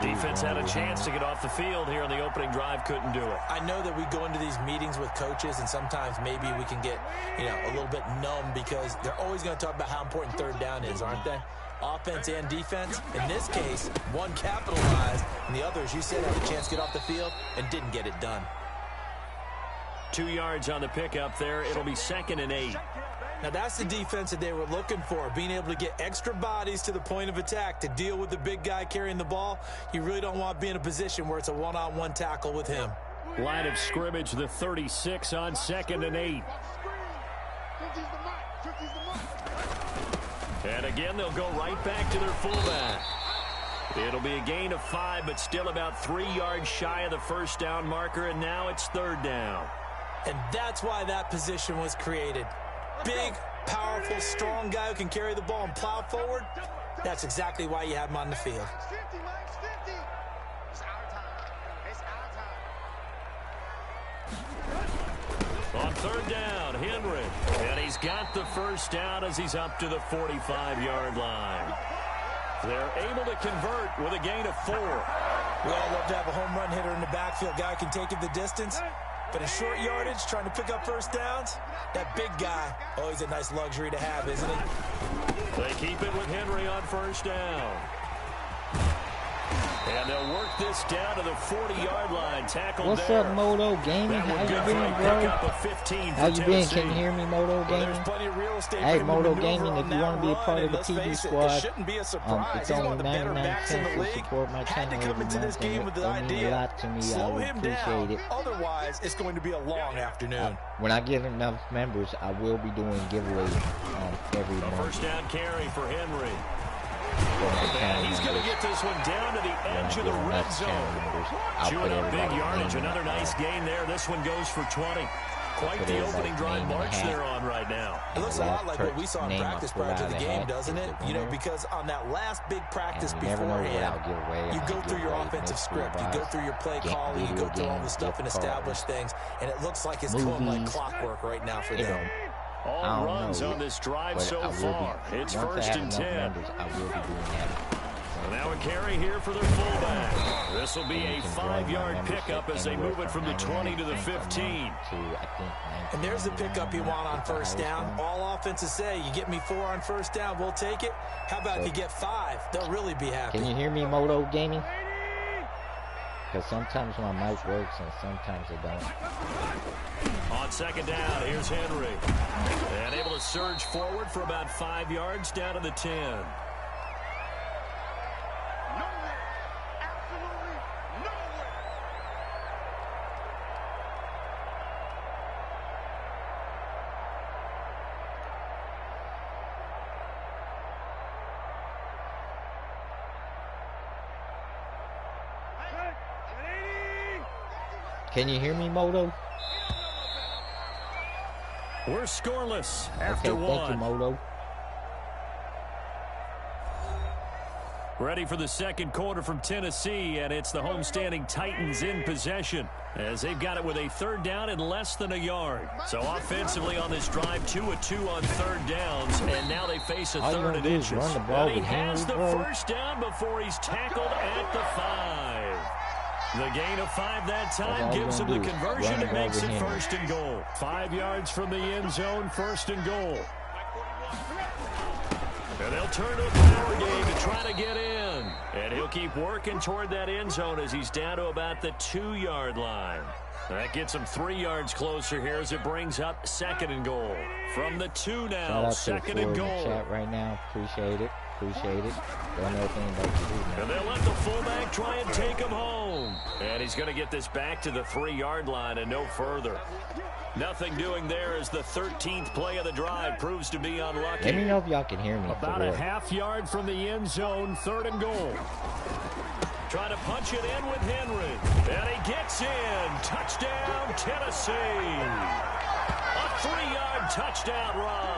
Defense had a chance to get off the field here on the opening drive. Couldn't do it. I know that we go into these meetings with coaches, and sometimes maybe we can get, a little bit numb because they're always going to talk about how important 3rd down is, aren't they? Offense and defense. In this case, one capitalized, and the other, as you said, had a chance to get off the field and didn't get it done. 2 yards on the pickup there. It'll be 2nd and 8. Now, that's the defense that they were looking for, being able to get extra bodies to the point of attack to deal with the big guy carrying the ball. You really don't want to be in a position where it's a one-on-one tackle with him. Line of scrimmage, the 36 on 2nd and 8. And again, they'll go right back to their fullback. It'll be a gain of 5, but still about 3 yards shy of the first down marker, and now it's 3rd down. And that's why that position was created. Big, powerful, strong guy who can carry the ball and plow forward. That's exactly why you have him on the field. On third down, Henry. And he's got the first down as he's up to the 45-yard line. They're able to convert with a gain of 4. We all love to have a home run hitter in the backfield. Guy can take it the distance. But in short yardage, trying to pick up first downs, that big guy, always a nice luxury to have, isn't it? They keep it with Henry on first down. And they'll work this down to the 40-yard line. Tackled What's there. up, Moto Gaming? How you been, bro? How you been? Can you hear me, Moto Gaming? Hey, Moto Gaming, if you want to be a part of the TV squad, it's only 99 cents to support my channel every month, and it means a lot to me. I would appreciate it. Otherwise, it's going to be a long afternoon. When I get enough members, I will be doing giveaways every month. First down carry for Henry. And he's going to get this one down to the edge of the red zone. Chewing up big yardage. Another nice gain there. This one goes for 20. Quite the opening drive march they're on right now. It looks a lot like what we saw in practice prior to the game, doesn't it? You know, because on that last big practice beforehand, you go through your offensive script, you go through your play calling, you go through all the stuff and establish things, and it looks like it's going like clockwork right now for them. All runs on this drive so far. It's first and 10. I will be doing that. So now a carry here for their fullback. This will be a 5-yard pickup as they move it from the 20 to the 15. And there's the pickup you want on first down. All offenses say, you get me 4 on first down, we'll take it. How about if you get 5? They'll really be happy. Can you hear me, Moto Gaming? Because sometimes my mic works and sometimes it don't. On second down, here's Henry. And able to surge forward for about 5 yards down to the 10. Can you hear me, Moto? We're scoreless after one. Thank you, Moto. Ready for the second quarter from Tennessee, and it's the homestanding Titans in possession as they've got it with a third down and less than a yard. So offensively on this drive, 2 of 2 on third downs, and now they face a third and inches. Run the ball and he has Henry, the first down before he's tackled at the 5. The gain of 5 that time gives him the conversion and makes it first and goal. 5 yards from the end zone, first and goal. And they'll turn to a power game to try to get in. And he'll keep working toward that end zone as he's down to about the 2-yard line. That gets him 3 yards closer here as it brings up second and goal. From the 2 now, second and goal. Chat right now. Appreciate it. Appreciate it. Don't know anything about to do now. And they'll let the fullback try and take him home. And he's going to get this back to the 3-yard line and no further. Nothing doing there as the 13th play of the drive proves to be unlucky. Let me know if y'all can hear me. About a half yard from the end zone, third and goal. Trying to punch it in with Henry. And he gets in. Touchdown, Tennessee. A 3-yard touchdown run.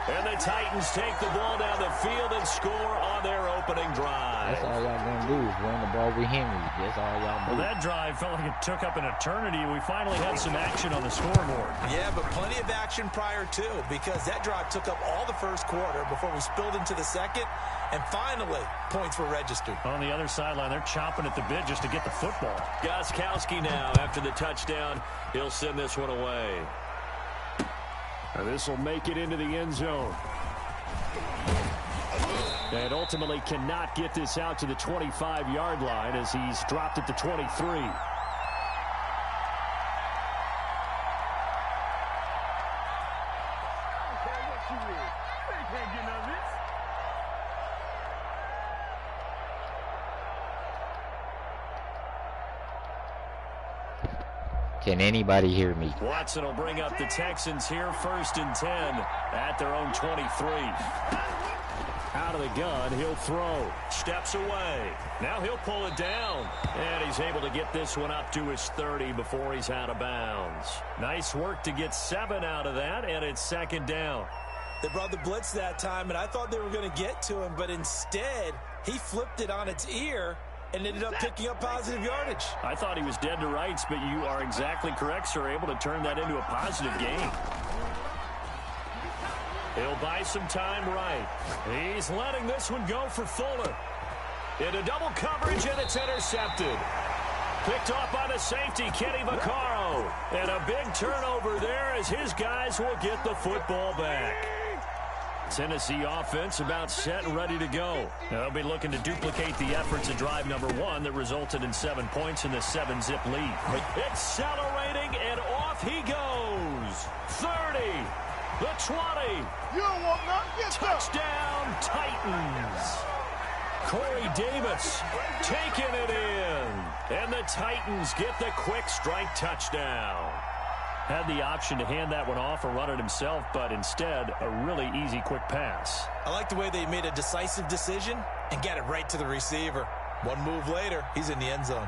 And the Titans take the ball down the field and score on their opening drive. That's all y'all going to do is run the ball with Henry. That's all y'all do. Well, that drive felt like it took up an eternity. We finally had some action on the scoreboard. Yeah, but plenty of action prior to, because that drive took up all the first quarter before we spilled into the second. And finally, points were registered. On the other sideline, they're chomping at the bit just to get the football. Gostkowski now, after the touchdown, he'll send this one away. And this will make it into the end zone. And ultimately cannot get this out to the 25-yard line as he's dropped at the 23. Can anybody hear me? Watson will bring up the Texans here, first and 10 at their own 23. Out of the gun, he'll throw. Steps away. Now he'll pull it down. And he's able to get this one up to his 30 before he's out of bounds. Nice work to get 7 out of that, and it's second down. They brought the blitz that time, and I thought they were going to get to him, but instead, he flipped it on its ear and ended up picking up positive yardage. I thought he was dead to rights, but you are exactly correct, sir. Able to turn that into a positive gain. He'll buy some time right. He's letting this one go for Fuller. Into double coverage, and it's intercepted. Picked off by the safety, Kenny Vaccaro. And a big turnover there as his guys will get the football back. Tennessee offense about set and ready to go. Now they'll be looking to duplicate the efforts of drive number 1 that resulted in 7 points in the 7-zip lead. Accelerating, and off he goes. 30, the 20. You don't want nothing. Touchdown, Titans. Corey Davis taking it in. And the Titans get the quick strike touchdown. Had the option to hand that one off or run it himself, but instead, a really easy quick pass. I like the way they made a decisive decision and got it right to the receiver. One move later, he's in the end zone.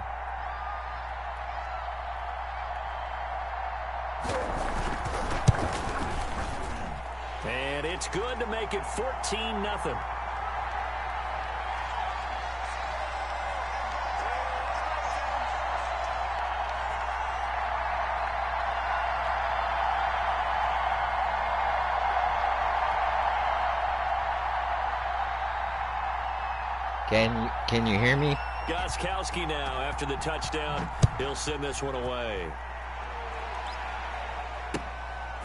And it's good to make it 14-0. Can you hear me? Gostkowski now after the touchdown. He'll send this one away.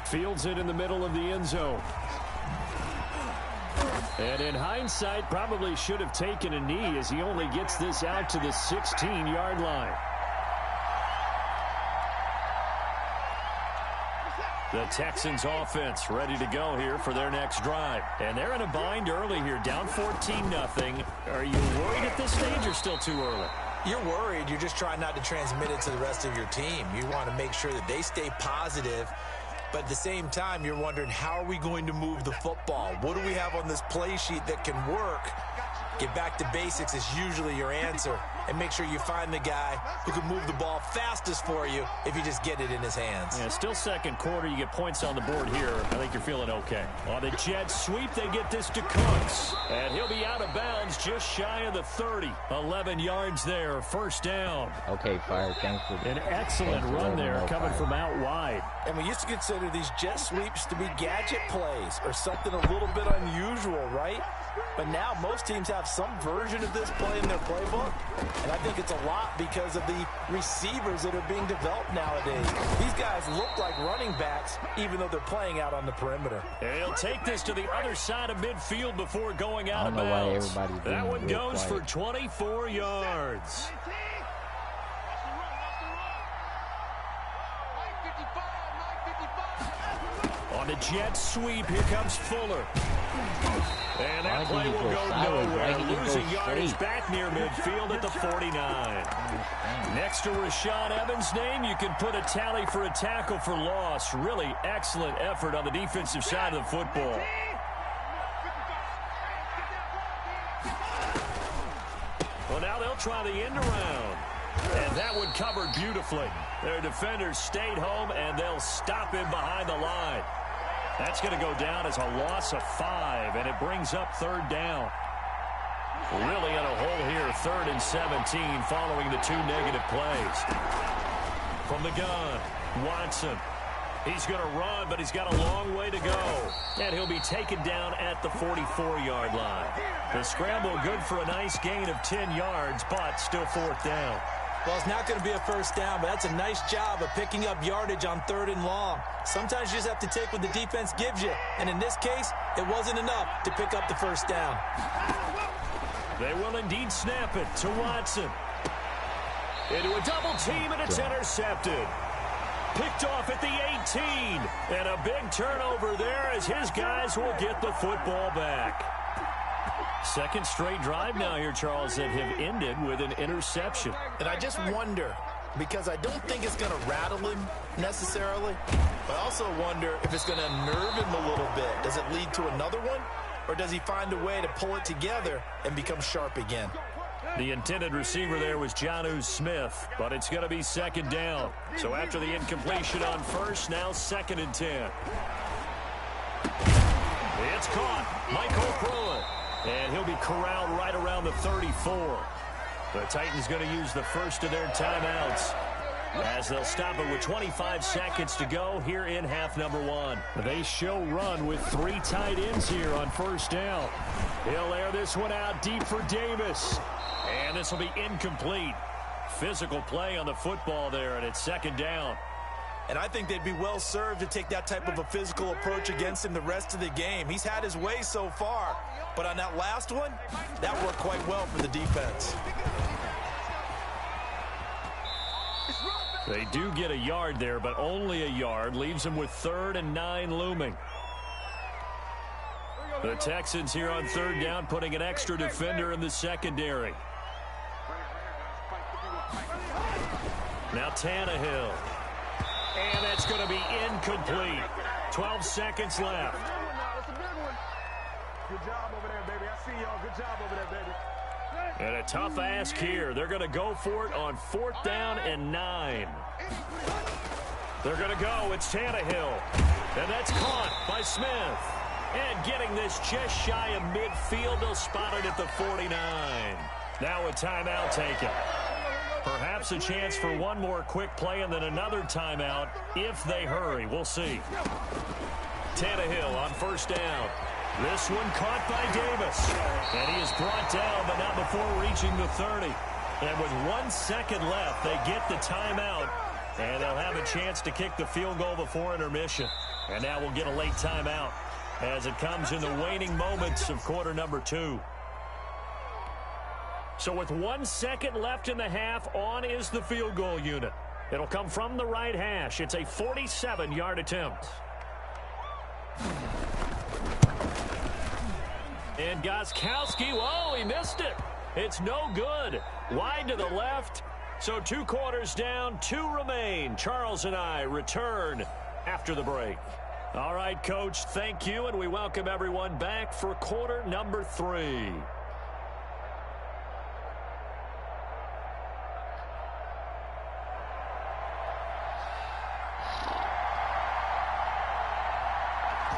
Fields it in the middle of the end zone. And in hindsight, probably should have taken a knee as he only gets this out to the 16-yard line. The Texans offense ready to go here for their next drive. And they're in a bind early here, down 14-0. Are you worried at this stage or still too early? You're worried. You're just trying not to transmit it to the rest of your team. You want to make sure that they stay positive. But at the same time, you're wondering, how are we going to move the football? What do we have on this play sheet that can work? Get back to basics is usually your answer. And make sure you find the guy who can move the ball fastest for you if you just get it in his hands. Yeah, still second quarter. You get points on the board here. I think you're feeling okay. On the jet sweep, they get this to Cooks. And he'll be out of bounds just shy of the 30. 11 yards there. First down. Okay, Fire. Thanks for an excellent run there coming from out wide. And we used to consider these jet sweeps to be gadget plays or something a little bit unusual, right? But now most teams have some version of this play in their playbook. And I think it's a lot because of the receivers that are being developed nowadays. These guys look like running backs even though they're playing out on the perimeter. And he'll take this to the other side of midfield before going out of bounds. That one goes for 24 yards. On the jet sweep, here comes Fuller. And that play will go nowhere, losing yardage back near midfield at the 49. Next to Rashaan Evans' name, you can put a tally for a tackle for loss. Really excellent effort on the defensive side of the football. Well, now they'll try the end around. And that one covered beautifully. Their defenders stayed home, and they'll stop him behind the line. That's going to go down as a loss of 5, and it brings up third down. Really in a hole here, 3rd and 17 following the 2 negative plays. From the gun, Watson. He's going to run, but he's got a long way to go. And he'll be taken down at the 44-yard line. The scramble good for a nice gain of 10 yards, but still 4th down. Well, it's not going to be a first down, but that's a nice job of picking up yardage on 3rd and long. Sometimes you just have to take what the defense gives you. And in this case, it wasn't enough to pick up the first down. They will indeed snap it to Watson. Into a double team, and it's intercepted. Picked off at the 18. And a big turnover there as his guys will get the football back. Second straight drive now here, Charles, that have ended with an interception. And I just wonder, because I don't think it's going to rattle him necessarily, but I also wonder if it's going to unnerve him a little bit. Does it lead to another one, or does he find a way to pull it together and become sharp again? The intended receiver there was Jonnu Smith, but it's going to be 2nd down. So after the incompletion on 1st, now 2nd and 10. It's caught. Michael Pruitt. And he'll be corralled right around the 34. The Titans going to use the first of their timeouts as they'll stop it with 25 seconds to go here in half number one. They show run with 3 tight ends here on first down. He'll air this one out deep for Davis. And this will be incomplete. Physical play on the football there, and it's second down. And I think they'd be well served to take that type of a physical approach against him the rest of the game. He's had his way so far, but on that last one, that worked quite well for the defense. They do get a yard there, but only a yard. Leaves them with 3rd and 9 looming. The Texans here on 3rd down, putting an extra defender in the secondary. Now Tannehill. And that's going to be incomplete. 12 seconds left. Good job over there, baby. I see y'all. Good job over there, baby. And a tough ask here. They're going to go for it on 4th down and 9. They're going to go. It's Tannehill. And that's caught by Smith. And getting this just shy of midfield. They'll spot it at the 49. Now a timeout taken. Perhaps a chance for one more quick play and then another timeout if they hurry. We'll see. Tannehill on 1st down. This one caught by Davis. And he is brought down, but not before reaching the 30. And with 1 second left, they get the timeout. And they'll have a chance to kick the field goal before intermission. And now we'll get a late timeout as it comes in the waning moments of quarter number 2. So with 1 second left in the half, on is the field goal unit. It'll come from the right hash. It's a 47-yard attempt. And Gostkowski, whoa, he missed it. It's no good. Wide to the left. So 2 quarters down, 2 remain. Charles and I return after the break. All right, Coach, thank you, and we welcome everyone back for quarter number 3.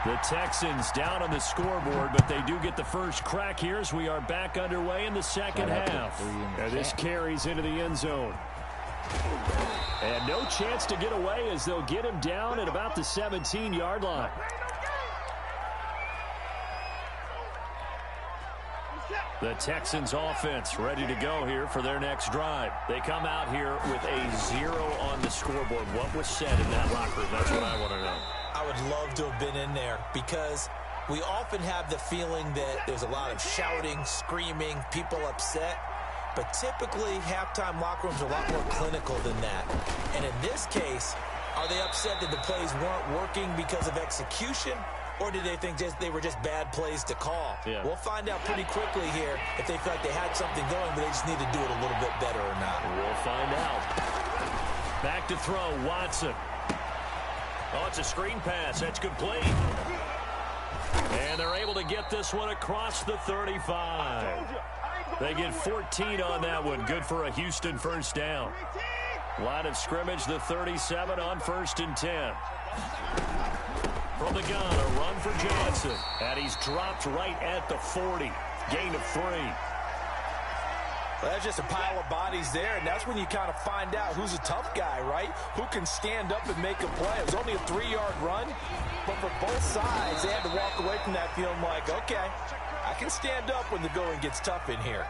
The Texans down on the scoreboard, but they do get the first crack here as we are back underway in the second half. And this carries into the end zone. And no chance to get away as they'll get him down at about the 17-yard line. The Texans offense ready to go here for their next drive. They come out here with a 0 on the scoreboard. What was said in that locker room? That's what I want to know. I would love to have been in there because we often have the feeling that there's a lot of shouting, screaming, people upset. But typically, halftime locker rooms are a lot more clinical than that. And in this case, are they upset that the plays weren't working because of execution? Or did they think they were just bad plays to call? Yeah. We'll find out pretty quickly here if they feel like they had something going, but they just need to do it a little bit better or not. We'll find out. Back to throw, Watson. Oh, it's a screen pass. That's complete. And they're able to get this one across the 35. They get 14 on that one. Good for a Houston first down. Line of scrimmage, the 37 on 1st and 10. From the gun, a run for Johnson. And he's dropped right at the 40. Gain of 3. Well, that's just a pile of bodies there, and that's when you kind of find out who's a tough guy, right? Who can stand up and make a play. It was only a 3-yard run, but for both sides, they had to walk away from that feeling like, okay, I can stand up when the going gets tough in here.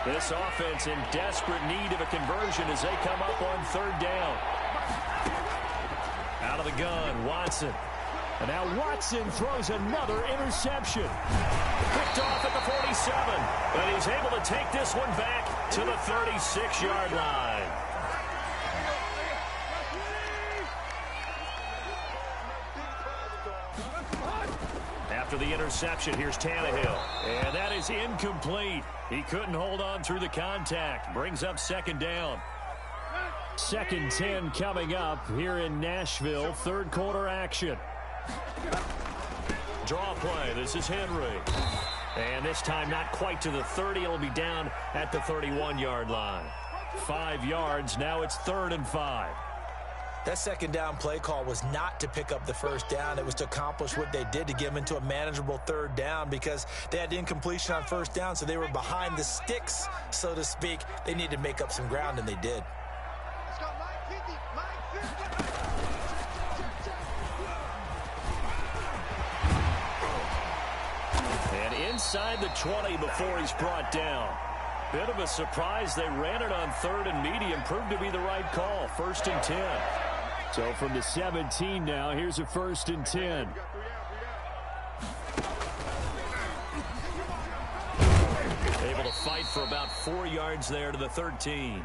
This offense in desperate need of a conversion as they come up on 3rd down. Out of the gun, Watson. And now Watson throws another interception. Picked off at the 47. But he's able to take this one back to the 36-yard line. After the interception, here's Tannehill. And that is incomplete. He couldn't hold on through the contact. Brings up 2nd down. 2nd 10 coming up here in Nashville. 3rd quarter action. Draw play. This is Henry. And this time not quite to the 30. It'll be down at the 31-yard line. 5 yards. Now it's 3rd and 5. That second down play call was not to pick up the first down. It was to accomplish what they did, to get them into a manageable third down, because they had incompletion on first down, so they were behind the sticks, so to speak. They needed to make up some ground, and they did. And inside the 20 before he's brought down. Bit of a surprise. They ran it on third and medium. Proved to be the right call. 1st and 10. So from the 17 now, here's a 1st and 10. Able to fight for about 4 yards there to the 13.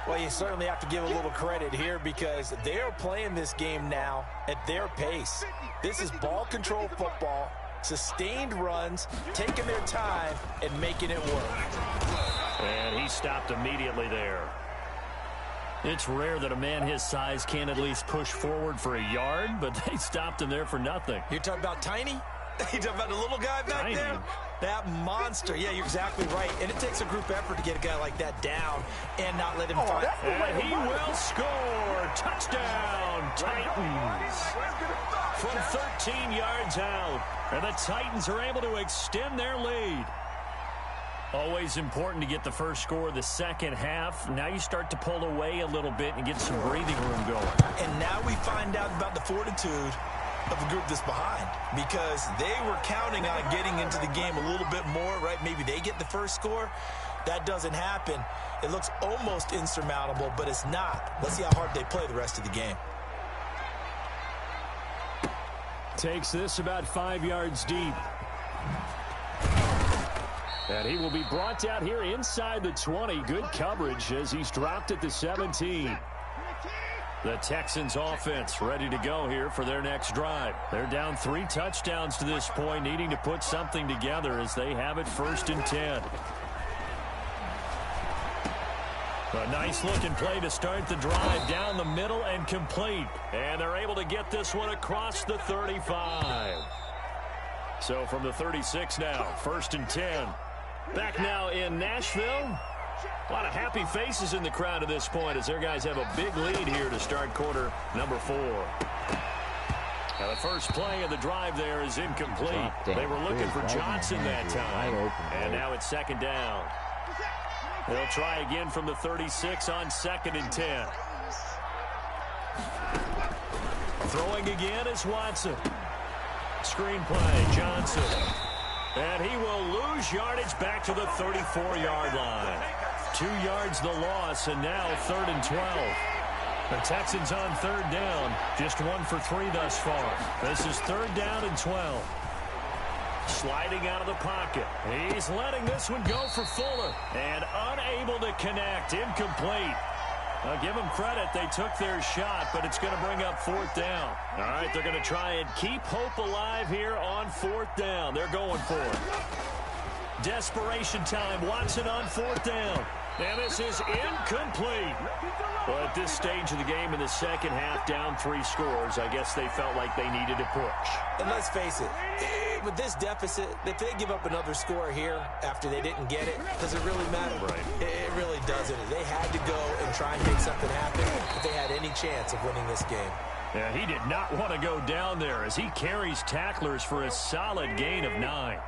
Well, you certainly have to give a little credit here, because they are playing this game now at their pace. This is ball control football, sustained runs, taking their time and making it work. And he stopped immediately there. It's rare that a man his size can't at least push forward for a yard, but they stopped him there for nothing. You're talking about Tiny? You're talking about the little guy back there? That monster. Yeah, you're exactly right. And it takes a group effort to get a guy like that down and not let him fight. And he will score. Touchdown, Titans. From 13 yards out. And the Titans are able to extend their lead. Always important to get the first score of the second half. Now you start to pull away a little bit and get some breathing room going. And now we find out about the fortitude of the group that's behind, because they were counting on getting into the game a little bit more, right? Maybe they get the first score. That doesn't happen. It looks almost insurmountable, but it's not. Let's see how hard they play the rest of the game. Takes this about 5 yards deep. And he will be brought out here inside the 20. Good coverage as he's dropped at the 17. The Texans offense ready to go here for their next drive. They're down 3 touchdowns to this point, needing to put something together as they have it 1st and 10. A nice looking play to start the drive down the middle and complete. And they're able to get this one across the 35. So from the 36 now, 1st and 10. Back now in Nashville. A lot of happy faces in the crowd at this point as their guys have a big lead here to start quarter number 4. Now the first play of the drive there is incomplete. They were looking for Johnson that time. And now it's 2nd down. They'll try again from the 36 on 2nd and 10. Throwing again is Watson. Screen play, Johnson. And he will lose yardage back to the 34-yard line. 2 yards the loss, and now 3rd and 12. The Texans on 3rd down, just 1 for 3 thus far. This is 3rd down and 12. Sliding out of the pocket. He's letting this one go for Fuller. And unable to connect, incomplete. I'll give them credit. They took their shot, but it's going to bring up 4th down. All right, they're going to try and keep hope alive here on 4th down. They're going for it. Desperation time. Watson on 4th down. And this is incomplete. Well, at this stage of the game in the second half, down 3 scores, I guess they felt like they needed to push. And let's face it, with this deficit, if they give up another score here after they didn't get it, does it really matter? Right. It really doesn't. They had to go and try and make something happen if they had any chance of winning this game. Yeah, he did not want to go down there as he carries tacklers for a solid gain of 9.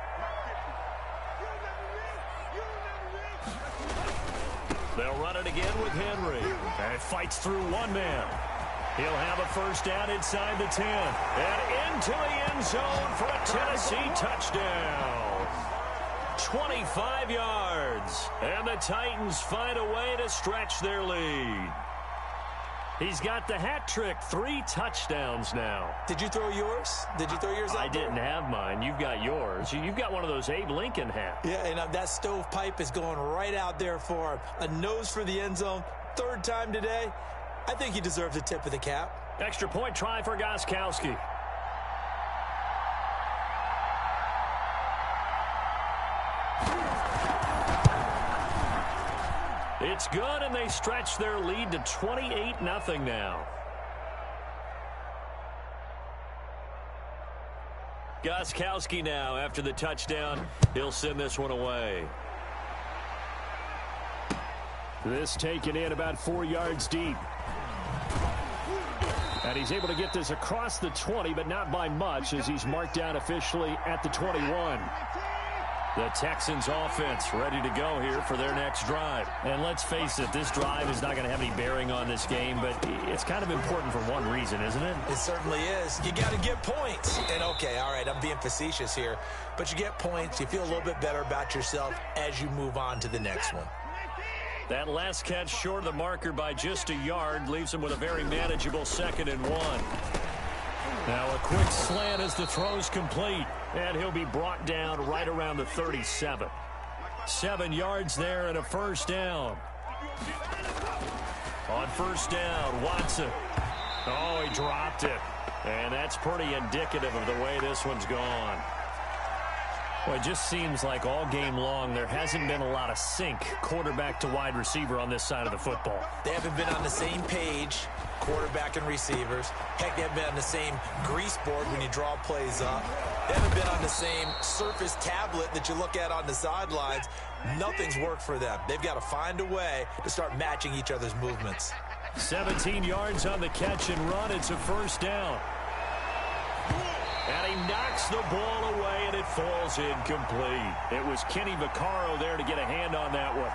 They'll run it again with Henry. And fights through one man. He'll have a 1st down inside the 10. And into the end zone for a Tennessee touchdown. 25 yards. And the Titans find a way to stretch their lead. He's got the hat trick. 3 touchdowns now. Did you throw yours? Did you throw yours out? I didn't have mine. You've got yours. You've got one of those Abe Lincoln hats. Yeah, and that stovepipe is going right out there for him. A nose for the end zone. 3rd time today. I think he deserves a tip of the cap. Extra point try for Gostkowski. It's good, and they stretch their lead to 28-0 now. Gostkowski now, after the touchdown, he'll send this one away. This taken in about 4 yards deep. And he's able to get this across the 20, but not by much, as he's marked down officially at the 21. The Texans offense ready to go here for their next drive. And let's face it, this drive is not going to have any bearing on this game, but it's kind of important for one reason, isn't it? It certainly is. You got to get points. And okay, all right, I'm being facetious here, but you get points, you feel a little bit better about yourself as you move on to the next one. That last catch short of the marker by just a yard leaves him with a very manageable 2nd and 1. Now a quick slant as the throw's complete, and he'll be brought down right around the 37. 7 yards there and a first down. On first down, Watson. Oh, he dropped it. And that's pretty indicative of the way this one's gone. Well, it just seems like all game long there hasn't been a lot of sync quarterback to wide receiver on this side of the football. They haven't been on the same page, quarterback and receivers. Heck, they haven't been on the same grease board when you draw plays up. They haven't been on the same surface tablet that you look at on the sidelines. Nothing's worked for them. They've got to find a way to start matching each other's movements. 17 yards on the catch and run. It's a first down. And he knocks the ball away, and it falls incomplete. It was Kenny Vaccaro there to get a hand on that one.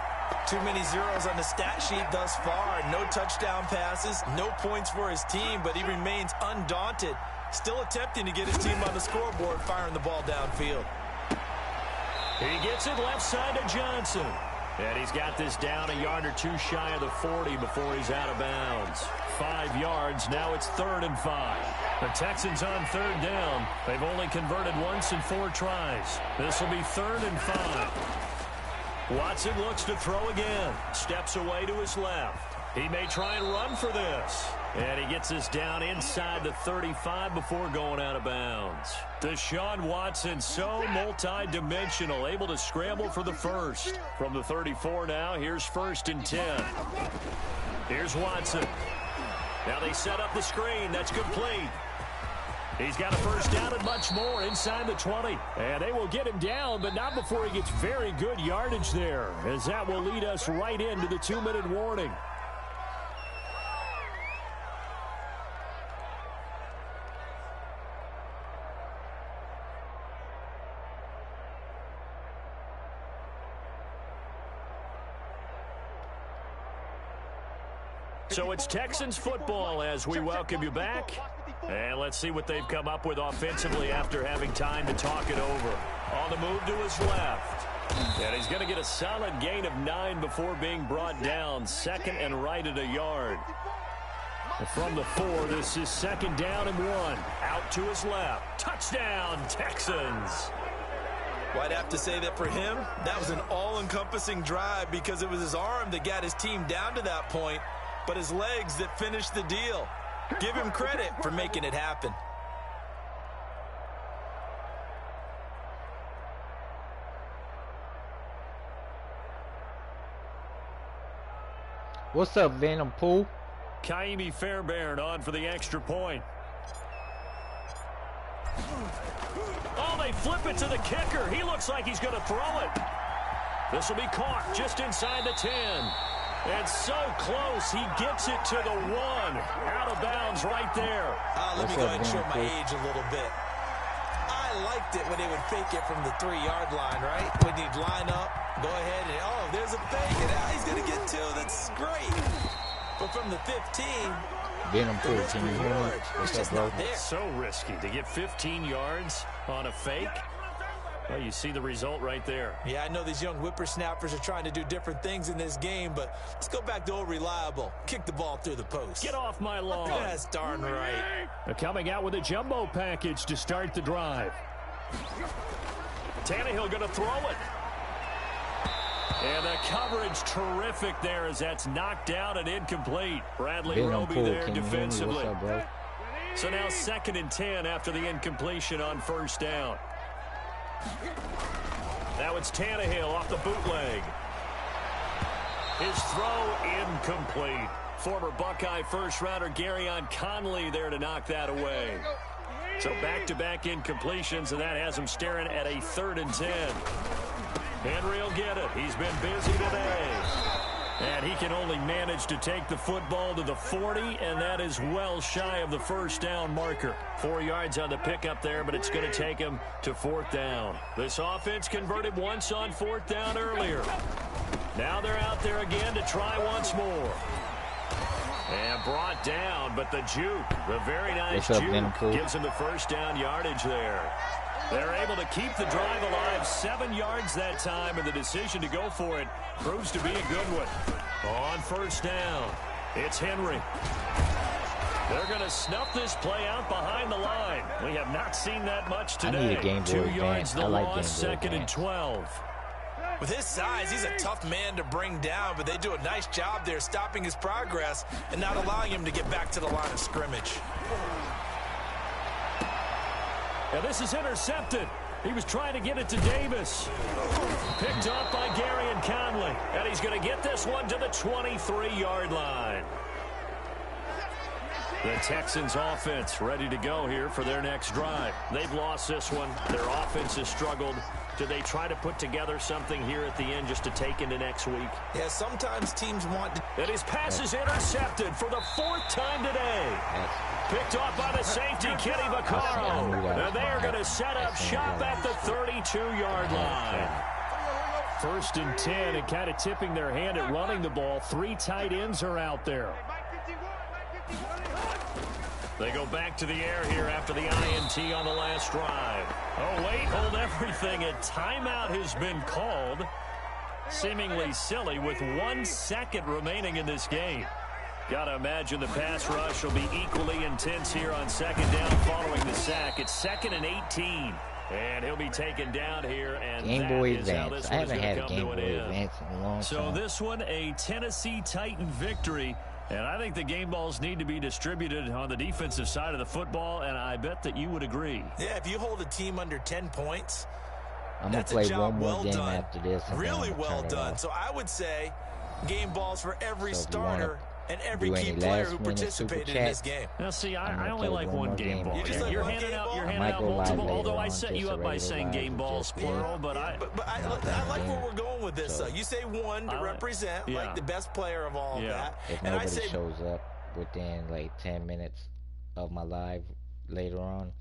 Too many zeros on the stat sheet thus far. No touchdown passes, no points for his team, but he remains undaunted. Still attempting to get his team on the scoreboard, firing the ball downfield. He gets it left side to Johnson. And he's got this down a yard or two shy of the 40 before he's out of bounds. 5 yards. Now it's 3rd and 5. The Texans on 3rd down. They've only converted once in 4 tries. This will be 3rd and 5. Watson looks to throw again. Steps away to his left. He may try and run for this. And he gets this down inside the 35 before going out of bounds. Deshaun Watson, so multi-dimensional, able to scramble for the first. From the 34 now, here's 1st and 10. Here's Watson. Now they set up the screen. That's complete. He's got a first down and much more inside the 20. And they will get him down, but not before he gets very good yardage there, as that will lead us right into the 2-minute warning. So it's Texans football as we welcome you back. And let's see what they've come up with offensively after having time to talk it over. On the move to his left. And he's going to get a solid gain of 9 before being brought down. 2nd and right at a yard. From the 4, this is 2nd down and 1. Out to his left. Touchdown, Texans. Well, I'd have to say that for him, that was an all-encompassing drive because it was his arm that got his team down to that point, but his legs that finished the deal. Give him credit for making it happen. What's up, Venom Pool? Kaimi Fairbairn on for the extra point. Oh, they flip it to the kicker. He looks like he's going to throw it. This will be caught just inside the 10. And so close, he gets it to the 1. Out of bounds right there. Let me go ahead and show my age a little bit. I liked it when they would fake it from the 3-yard line, right? When you'd line up, go ahead and, oh, there's a fake, and now he's going to get 2. That's great. But from the 15, Venom Pool, can you hear me? What's up, bro? It's so risky to get 15 yards on a fake. Well, you see the result right there. Yeah, I know these young whippersnappers are trying to do different things in this game, but let's go back to old reliable. Kick the ball through the post. Get off my lawn. That's darn right. They're coming out with a jumbo package to start the drive. Tannehill going to throw it. And the coverage terrific there as that's knocked out and incomplete. Bradley Roby there defensively. What's up, bro? So now 2nd and 10 after the incompletion on first down. Now it's Tannehill off the bootleg. His throw incomplete. Former Buckeye first-rounder Garyon Conley there to knock that away. So back-to-back incompletions, and that has him staring at a 3rd and 10. Henry will get it. He's been busy today. And he can only manage to take the football to the 40, and that is well shy of the first down marker. 4 yards on the pickup there, but it's going to take him to 4th down. This offense converted once on 4th down earlier. Now they're out there again to try once more. And brought down, but the juke, the very nice juke, gives him the first down yardage there. They're able to keep the drive alive, 7 yards that time, and the decision to go for it proves to be a good one. On 1st down, it's Henry. They're going to snuff this play out behind the line. We have not seen that much today. I need a game boy 2 yards the loss, 2nd and 12. With his size, he's a tough man to bring down, but they do a nice job there stopping his progress and not allowing him to get back to the line of scrimmage. And this is intercepted. He was trying to get it to Davis. Picked off by Gary and Conley. And he's going to get this one to the 23-yard line. The Texans offense ready to go here for their next drive. They've lost this one. Their offense has struggled. Do they try to put together something here at the end just to take into next week? Yeah, sometimes teams want to. And his pass is intercepted for the 4th time today. Picked off by the safety, Kenny Vaccaro. And they are going to set up shop at the 32-yard line. 1st and 10, and kind of tipping their hand at running the ball. 3 tight ends are out there. They go back to the air here after the INT on the last drive. Oh, wait, hold everything. A timeout has been called. Seemingly silly with 1 second remaining in this game. Got to imagine the pass rush will be equally intense here on 2nd down following the sack. It's 2nd and 18. And he'll be taken down here, and Game Boy Advance. I haven't had a Game Boy Advance in a long time. So this one, a Tennessee Titan victory. And I think the game balls need to be distributed on the defensive side of the football, and I bet that you would agree. Yeah, if you hold a team under 10 points, I'm going to play one more game after this. Really well done. So I would say game balls for every starter and every key player who participated in this game. Now, see, I only like one game ball. You're handing out multiple, although I set you up by saying game balls, plural, but I like where we're going with this. You say one to represent, like the best player of all of that. If nobody shows up within, like, 10 minutes of my live later on,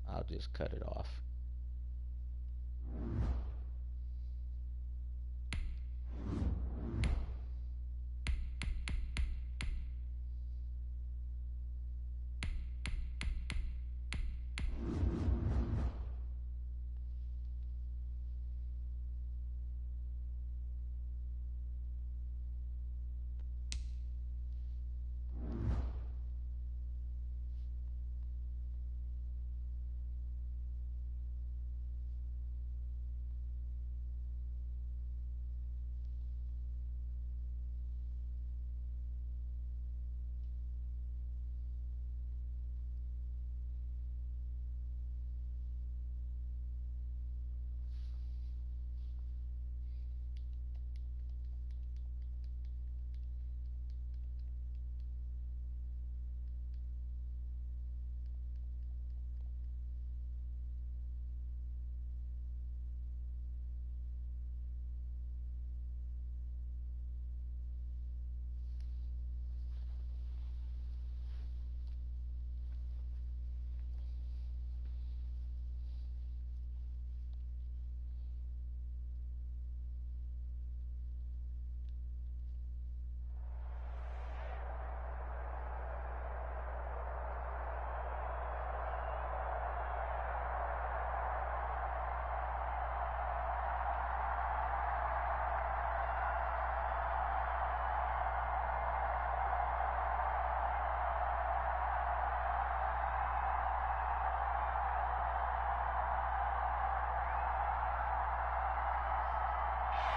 I'll just cut it off.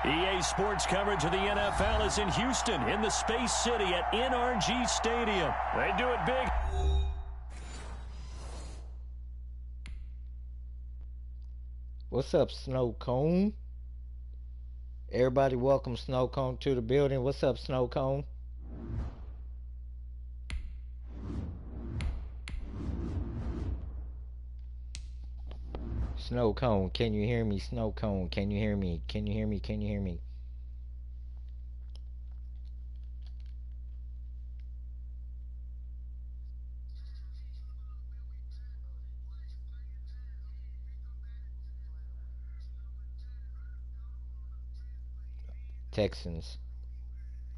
EA Sports coverage of the NFL is in Houston, in the Space City at NRG Stadium. They do it big. What's up, Snow Cone? Everybody welcome Snow Cone to the building. What's up, Snow Cone? Snow Cone, can you hear me? Snow Cone, can you hear me? Can you hear me? Can you hear me? Texans.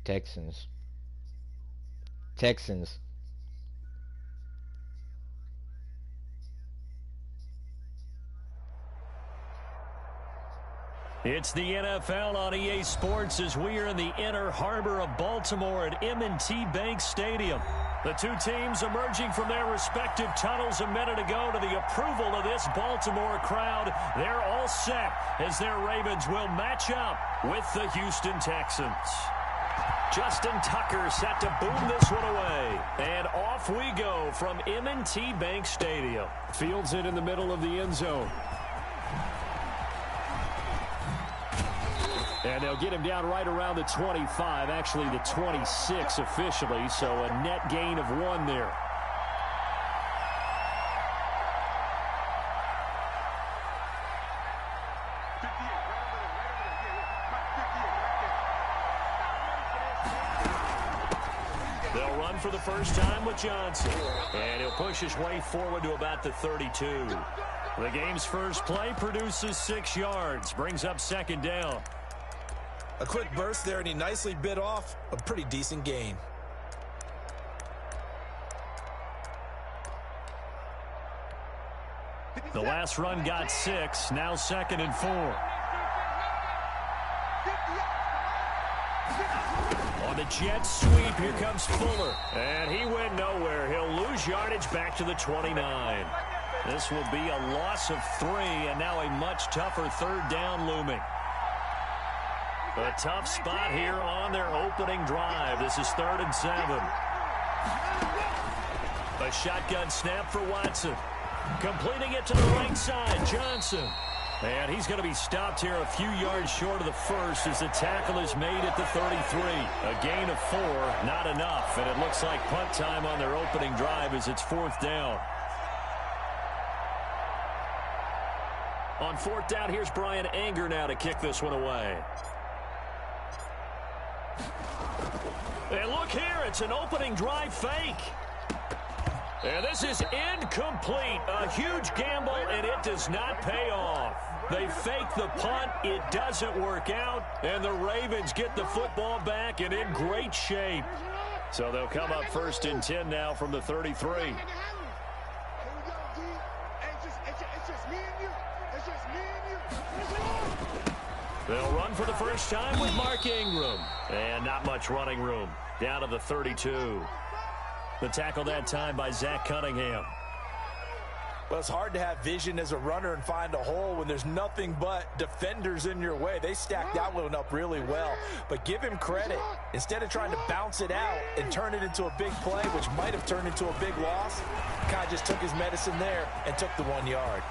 Texans. Texans. It's the NFL on EA Sports as we are in the inner harbor of Baltimore at M&T Bank Stadium. The two teams emerging from their respective tunnels a minute ago to the approval of this Baltimore crowd. They're all set as their Ravens will match up with the Houston Texans. Justin Tucker set to boom this one away. And off we go from M&T Bank Stadium. Fields it in the middle of the end zone. And they'll get him down right around the 25, actually the 26 officially, so a net gain of 1 there. They'll run for the first time with Johnson, and he'll push his way forward to about the 32. The game's first play produces 6 yards, brings up second down. A quick burst there, and he nicely bit off a pretty decent gain. The last run got 6, now 2nd and 4. On the jet sweep, here comes Fuller. And he went nowhere. He'll lose yardage back to the 29. This will be a loss of 3, and now a much tougher third down looming. A tough spot here on their opening drive. This is 3rd and 7. A shotgun snap for Watson. Completing it to the right side, Johnson. And he's going to be stopped here a few yards short of the first as the tackle is made at the 33. A gain of 4, not enough. And it looks like punt time on their opening drive as it's 4th down. On 4th down, here's Brian Anger now to kick this one away. And look here, it's an opening drive fake. And this is incomplete. A huge gamble, and it does not pay off. They fake the punt. It doesn't work out, and the Ravens get the football back and in great shape. So they'll come up 1st and 10 now from the 33. They'll run for the first time with Mark Ingram. And not much running room. Down to the 32. The tackle that time by Zach Cunningham. Well, it's hard to have vision as a runner and find a hole when there's nothing but defenders in your way. They stacked that one up really well. But give him credit. Instead of trying to bounce it out and turn it into a big play, which might have turned into a big loss, kind of just took his medicine there and took the 1 yard.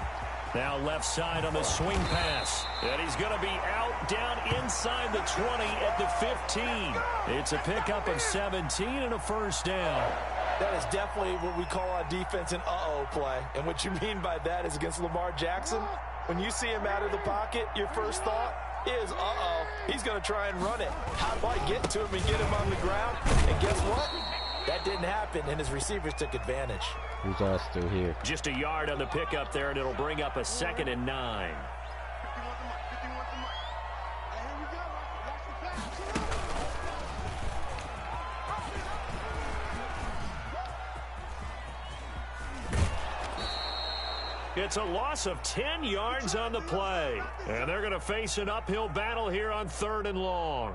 Now left side on the swing pass. And he's going to be out down inside the 20 at the 15. It's a pickup of 17 and a first down. That is definitely what we call on defense an uh-oh play. And what you mean by that is against Lamar Jackson, when you see him out of the pocket, your first thought is, uh-oh, he's going to try and run it. How do I get to him and get him on the ground? And guess what? That didn't happen, and his receivers took advantage. Who's all still here? Just a yard on the pickup there, and it'll bring up a 2nd and 9. It's a loss of 10 yards on the play. And they're going to face an uphill battle here on 3rd and long.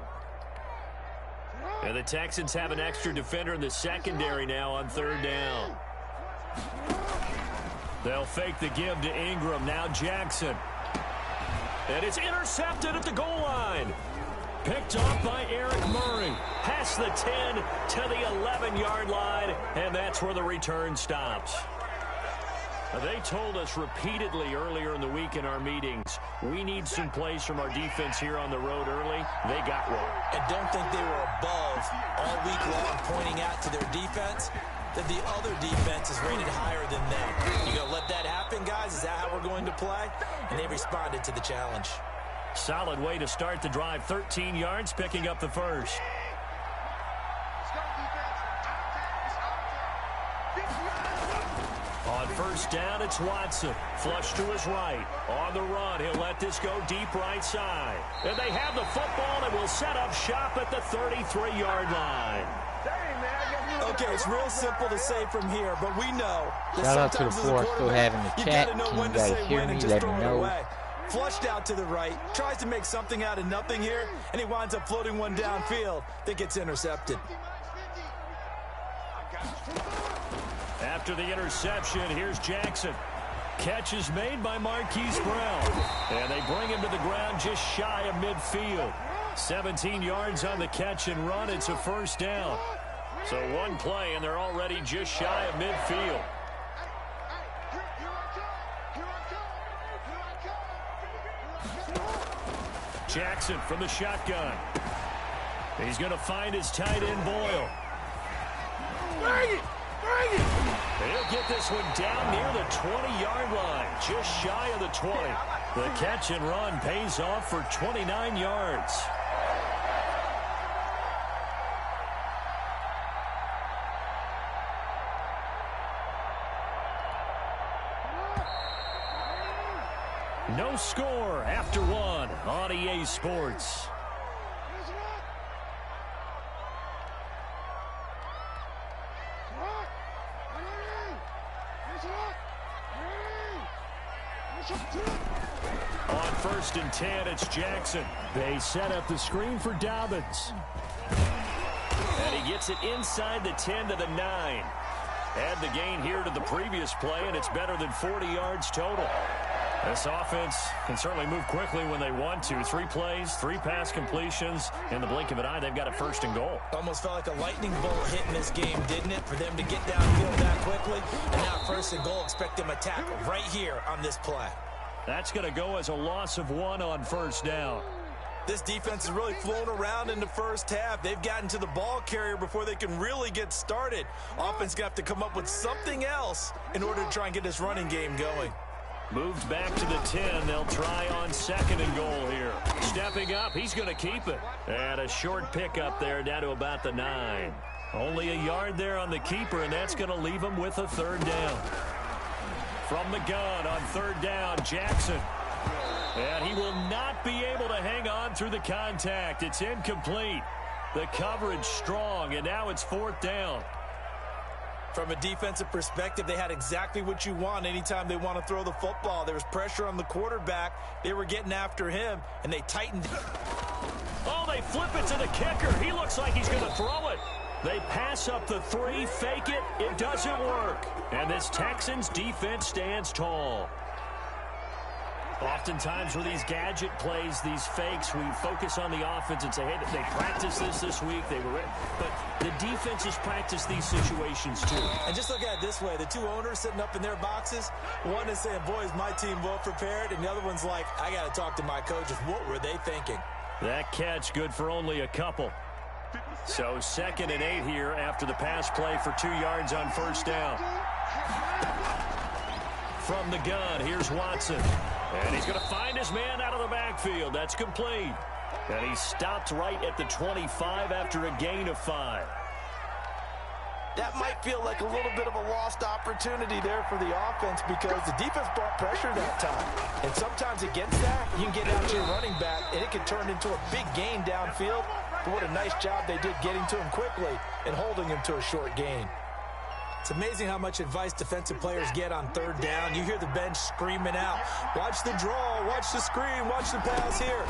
And the Texans have an extra defender in the secondary now on 3rd down. They'll fake the give to Ingram. Now Jackson. And it's intercepted at the goal line. Picked off by Eric Murray. Past the 10 to the 11-yard line. And that's where the return stops. They told us repeatedly earlier in the week in our meetings, we need some plays from our defense here on the road early. They got one. And don't think they were above all week long pointing out to their defense that the other defense is rated higher than them. You going to let that happen, guys? Is that how we're going to play? And they responded to the challenge. Solid way to start the drive. 13 yards, picking up the first. On first down, it's Watson. Flush to his right. On the run, he'll let this go deep right side. And they have the football and will set up shop at the 33-yard line. Okay, it's real simple to say from here, but we know that shout out to the sometimes four still having the chat. Can you guys hear me? Let me know. Flushed out to the right, tries to make something out of nothing here, and he winds up floating one downfield that gets intercepted. After the interception, here's Jackson. Catch is made by Marquise Brown. And they bring him to the ground just shy of midfield. 17 yards on the catch and run. It's a first down. So one play, and they're already just shy of midfield. Jackson from the shotgun. He's going to find his tight end, Boyle. He'll get this one down near the 20-yard line, just shy of the 20. The catch and run pays off for 29 yards. No score after one on EA Sports. On first and 10, it's Jackson. They set up the screen for Dobbins. And he gets it inside the 10 to the 9. Add the gain here to the previous play, and it's better than 40 yards total. This offense can certainly move quickly when they want to. 3 plays, 3 pass completions. In the blink of an eye, they've got a first and goal. Almost felt like a lightning bolt hit in this game, didn't it? For them to get downfield that quickly. And now first and goal, expect them to tackle right here on this play. That's going to go as a loss of 1 on first down. This defense has really flown around in the first half. They've gotten to the ball carrier before they can really get started. Offense going to have to come up with something else in order to try and get this running game going. Moved back to the 10. They'll try on second and goal here. Stepping up, he's going to keep it. And a short pickup there down to about the 9. Only a yard there on the keeper, and that's going to leave him with a third down. From the gun on third down, Jackson. And he will not be able to hang on through the contact. It's incomplete. The coverage strong, and now it's fourth down. From a defensive perspective, they had exactly what you want anytime they want to throw the football. There was pressure on the quarterback. They were getting after him, and they tightened. Oh, they flip it to the kicker. He looks like he's going to throw it. They pass up the 3, fake it. It doesn't work. And this Texans defense stands tall. Oftentimes with these gadget plays, these fakes, we focus on the offense and say, hey, they practiced this week. They were ready. But the defenses practice these situations too. And just look at it this way. The 2 owners sitting up in their boxes, one is saying, boy, is my team well prepared, and the other one's like, I got to talk to my coaches. What were they thinking? That catch good for only a couple. So second and 8 here after the pass play for 2 yards on first down. From the gun, here's Watson. And he's going to find his man out of the backfield. That's complete. And he stopped right at the 25 after a gain of 5. That might feel like a little bit of a lost opportunity there for the offense because the defense brought pressure that time. And sometimes against that, you can get out to your running back, and it can turn into a big gain downfield. But what a nice job they did getting to him quickly and holding him to a short gain. It's amazing how much advice defensive players get on third down. You hear the bench screaming out, watch the draw, watch the screen, watch the pass here.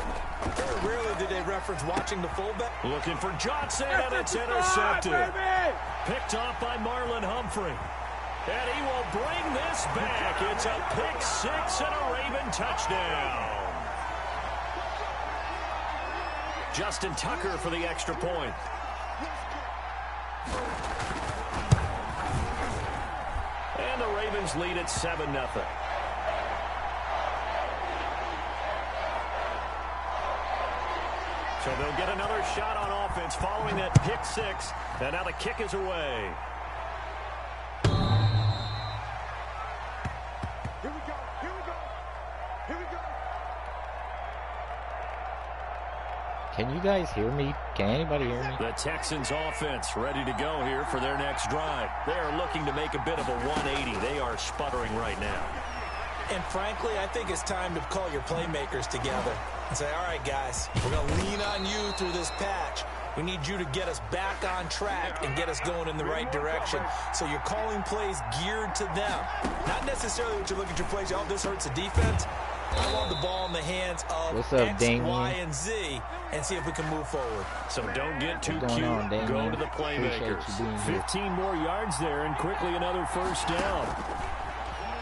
Very rarely do they reference watching the fullback. Looking for Johnson, and it's intercepted. Picked off by Marlon Humphrey. And he will bring this back. It's a pick 6 and a Raven touchdown. Justin Tucker for the extra point. And the Ravens lead at 7-0. So they'll get another shot on offense following that pick 6. And now the kick is away. Here we go. Here we go. Here we go. Can you guys hear me? Can anybody hear me? The Texans offense ready to go here for their next drive. They are looking to make a bit of a 180. They are sputtering right now. And frankly, I think it's time to call your playmakers together and say, all right, guys, we're going to lean on you through this patch. We need you to get us back on track and get us going in the right direction. So you're calling plays geared to them. Not necessarily what you're looking at your plays. Oh, this hurts the defense. I want the ball in the hands of X, Y, and Z and see if we can move forward. So don't get too cute. Go to the playmakers. 15 more yards there and quickly another first down.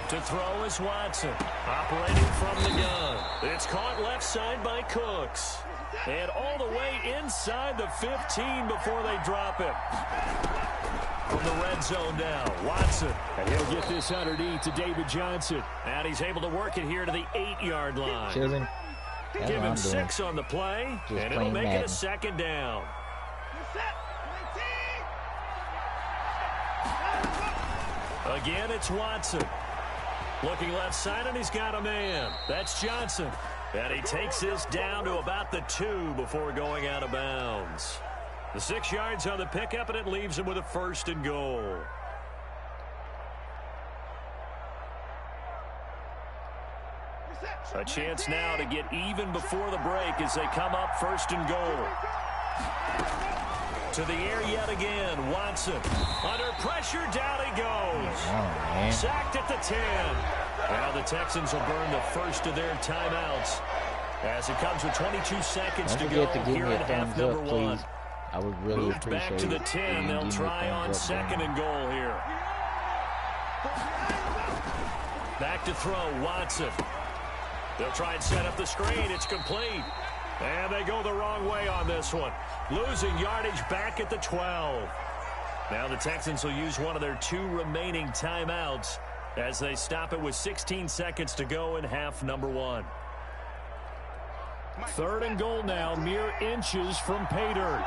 To throw is Watson, operating from the gun. It's caught left side by Cooks. And all the way inside the 15 before they drop it. From the red zone now, Watson. And he'll get this underneath to David Johnson. And he's able to work it here to the 8-yard line. Chilling. Give him 6 on the play, and it'll make it a second down. Again, it's Watson. Looking left side, and he's got a man. That's Johnson. And he takes this down to about the 2 before going out of bounds. The 6 yards on the pickup, and it leaves him with a 1st and goal. A chance now to get even before the break as they come up 1st and goal. To the air yet again, Watson. Under pressure, down he goes. Sacked at the 10. Now the Texans will burn the first of their timeouts as it comes with 22 seconds to go here in half number 1. I would really appreciate it. Back to the 10. They'll try on 2nd and goal here. Back to throw, Watson. They'll try and set up the screen. It's complete. And they go the wrong way on this one. Losing yardage back at the 12. Now the Texans will use one of their 2 remaining timeouts as they stop it with 16 seconds to go in half number 1. 3rd and goal now, mere inches from pay dirt.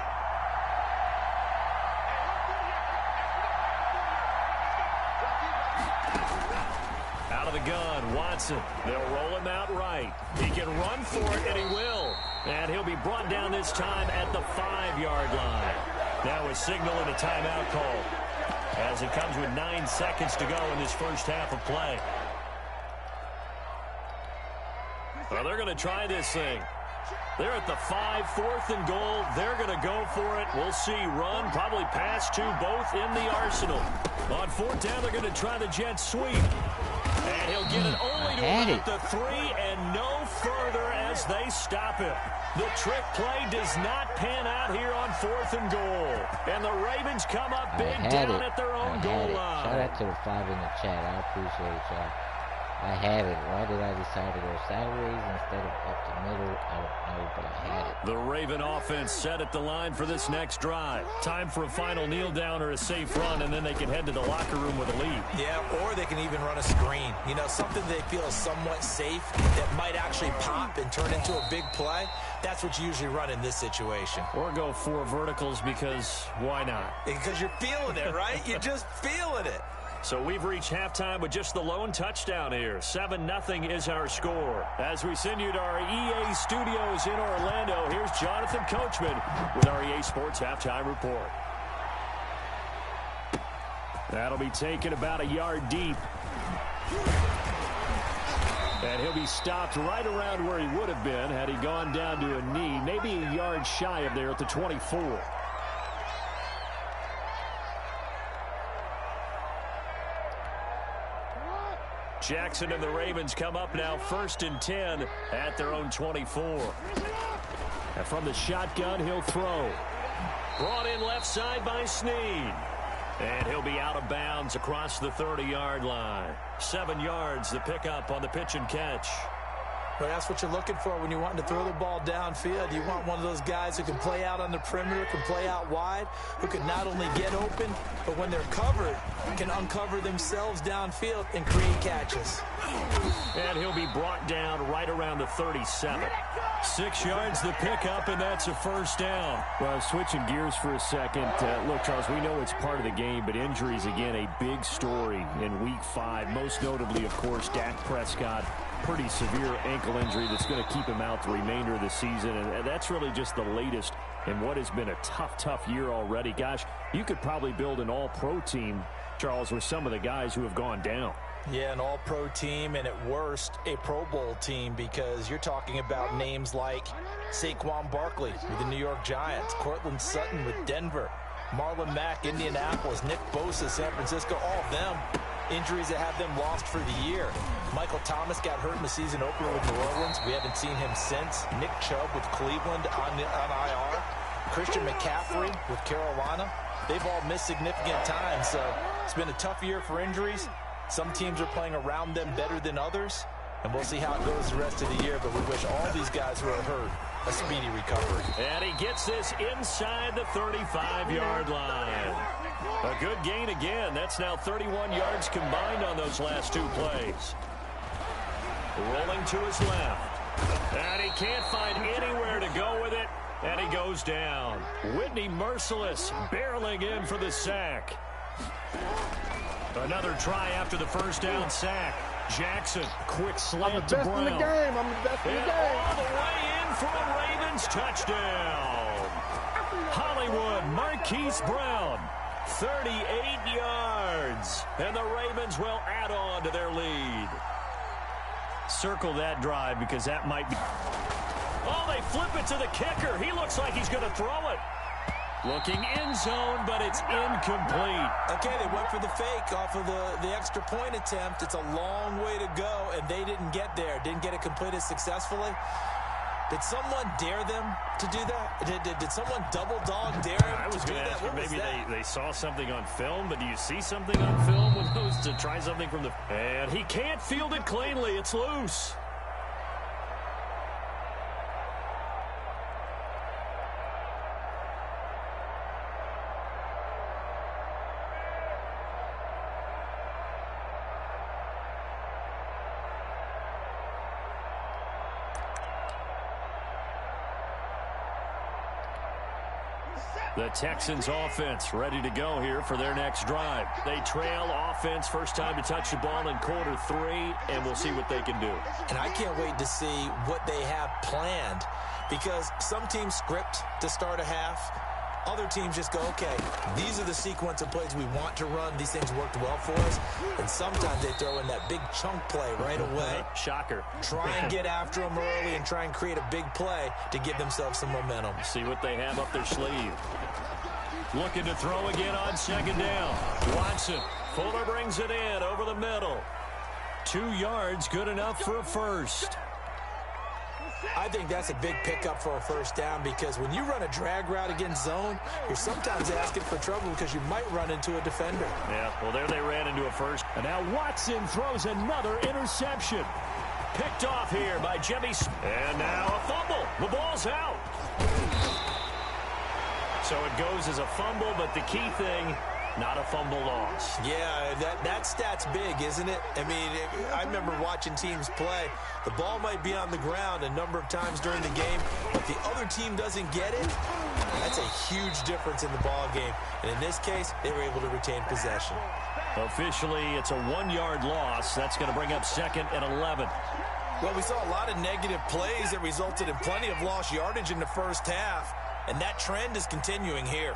Out of the gun, Watson. They'll roll him out right. He can run for it, and he will. And he'll be brought down this time at the 5-yard line. Now a signal and a timeout call as it comes with 9 seconds to go in this first half of play. Well, they're going to try this thing. They're at the 5, 4th and goal. They're going to go for it. We'll see. Run, probably pass to both in the arsenal. On 4th down, they're going to try the jet sweep. And he'll get it only to about the 3 and no further as they stop it. The trick play does not pan out here on 4th and goal. And the Ravens come up big down at their own goal line. Shout out to the 5 in the chat. I appreciate y'all. I had it. Why did I decide to go sideways instead of up the middle? I don't know, but I had it. The Raven offense set at the line for this next drive. Time for a final kneel down or a safe run, and then they can head to the locker room with a lead. Yeah, or they can even run a screen. You know, something they feel is somewhat safe that might actually pop and turn into a big play. That's what you usually run in this situation. Or go 4 verticals because why not? Because you're feeling it, right? You're just feeling it. So we've reached halftime with just the lone touchdown here. 7-0 is our score. As we send you to our EA studios in Orlando, here's Jonathan Coachman with our EA Sports Halftime Report. That'll be taken about a yard deep. And he'll be stopped right around where he would have been had he gone down to a knee, maybe a yard shy of there at the 24. Jackson and the Ravens come up now 1st and 10 at their own 24. And from the shotgun, he'll throw. Brought in left side by Snead. And he'll be out of bounds across the 30-yard line. 7 yards, the pickup on the pitch and catch. Well, that's what you're looking for when you're wanting to throw the ball downfield. You want one of those guys who can play out on the perimeter, can play out wide, who can not only get open, but when they're covered, can uncover themselves downfield and create catches. And he'll be brought down right around the 37. 6 yards the pickup, and that's a first down. Well, switching gears for a second. Look, Charles, we know it's part of the game, but injuries, again, a big story in Week 5. Most notably, of course, Dak Prescott pretty severe ankle injury that's going to keep him out the remainder of the season, and that's really just the latest in what has been a tough year already. Gosh, you could probably build an all-pro team, Charles, with some of the guys who have gone down. Yeah, an all-pro team, and at worst, a Pro Bowl team, because you're talking about names like Saquon Barkley with the New York Giants, Cortland Sutton with Denver, Marlon Mack, Indianapolis, Nick Bosa, San Francisco, all of them injuries that have them lost for the year. Michael Thomas got hurt in the season opener with New Orleans. We haven't seen him since. Nick Chubb with Cleveland on IR. Christian McCaffrey with Carolina. They've all missed significant time, so it's been a tough year for injuries. Some teams are playing around them better than others, and we'll see how it goes the rest of the year, but we wish all these guys who are hurt a speedy recovery. And he gets this inside the 35-yard line. A good gain again. That's now 31 yards combined on those last two plays. Rolling to his left. And he can't find anywhere to go with it. And he goes down. Whitney Merciless barreling in for the sack. Another try after the first down sack. Jackson, quick slant to Brown. I'm the best in the game. I'm the best in the game. All the way in for a Ravens touchdown. Hollywood Marquise Brown, 38 yards. And the Ravens will add on to their lead. Circle that drive because that might be... Oh, they flip it to the kicker. He looks like he's going to throw it. Looking end zone, but it's incomplete. Okay, they went for the fake off of the extra point attempt. It's a long way to go, and they didn't get there. Didn't get it completed successfully. Did someone dare them to do that? Did someone double dog dare them? I was going to ask you, maybe they saw something on film, but do you see something on film with those to try something from the... And he can't field it cleanly. It's loose. The Texans offense ready to go here for their next drive. They trail offense, first time to touch the ball in quarter 3, and we'll see what they can do. And I can't wait to see what they have planned, because some teams script to start a half. Other teams just go, okay, these are the sequence of plays we want to run. These things worked well for us. And sometimes they throw in that big chunk play right away. Shocker. Try and get after them early and try and create a big play to give themselves some momentum. See what they have up their sleeve. Looking to throw again on second down. Watson. Fuller brings it in over the middle. 2 yards, good enough for a first. I think that's a big pickup for a first down, because when you run a drag route against zone, you're sometimes asking for trouble because you might run into a defender. Yeah, well, there they ran into a first. And now Watson throws another interception. Picked off here by Jimmy. And now a fumble. The ball's out. So it goes as a fumble, but the key thing, not a fumble loss. Yeah, that stat's big, isn't it? I mean, I remember watching teams play. The ball might be on the ground a number of times during the game, but the other team doesn't get it. That's a huge difference in the ball game. And in this case, they were able to retain possession. Officially, it's a 1-yard loss. That's going to bring up second and 11. Well, we saw a lot of negative plays that resulted in plenty of lost yardage in the first half, and that trend is continuing here.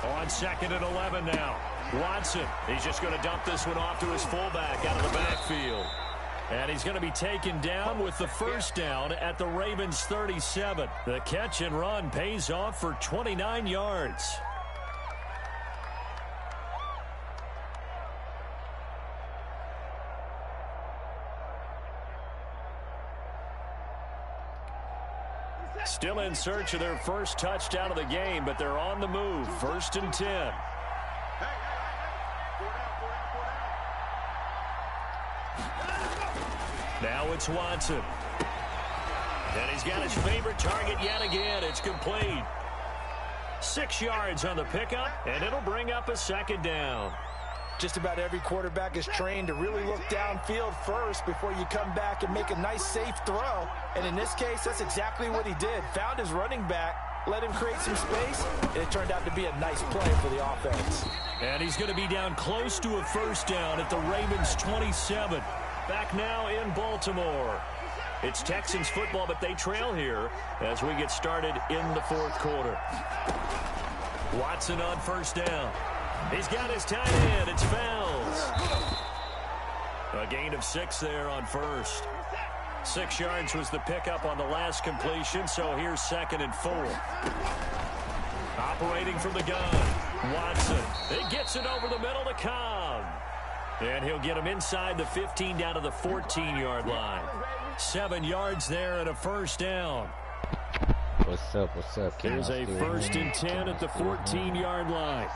On second and 11 now. Watson, he's just going to dump this one off to his fullback out of the backfield. And he's going to be taken down with the first down at the Ravens 37. The catch and run pays off for 29 yards. Still in search of their first touchdown of the game, but they're on the move. 1st and 10. Now it's Watson. And he's got his favorite target yet again. It's complete. 6 yards on the pickup, and it'll bring up a second down. Just about every quarterback is trained to really look downfield first before you come back and make a nice, safe throw. And in this case, that's exactly what he did. Found his running back, let him create some space, and it turned out to be a nice play for the offense. And he's going to be down close to a first down at the Ravens 27. Back now in Baltimore. It's Texans football, but they trail here as we get started in the fourth quarter. Watson on first down. He's got his tight end. It's Fells. A gain of 6 there on first. 6 yards was the pickup on the last completion, so here's 2nd and 4. Operating from the gun. Watson. He gets it over the middle to Cobb. And he'll get him inside the 15 down to the 14-yard line. 7 yards there and a first down. What's up? What's up? There's a 1st and 10 at the 14-yard line.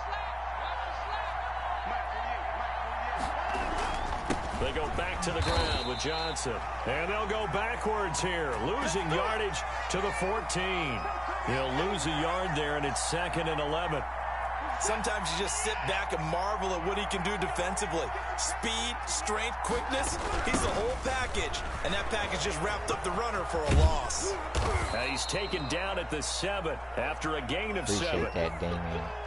They go back to the ground with Johnson. And they'll go backwards here, losing yardage to the 14. He'll lose a yard there, and it's 2nd and 11. Sometimes you just sit back and marvel at what he can do defensively. Speed, strength, quickness, he's the whole package. And that package just wrapped up the runner for a loss. He's taken down at the 7 after a gain of 7. Appreciate that, Damien.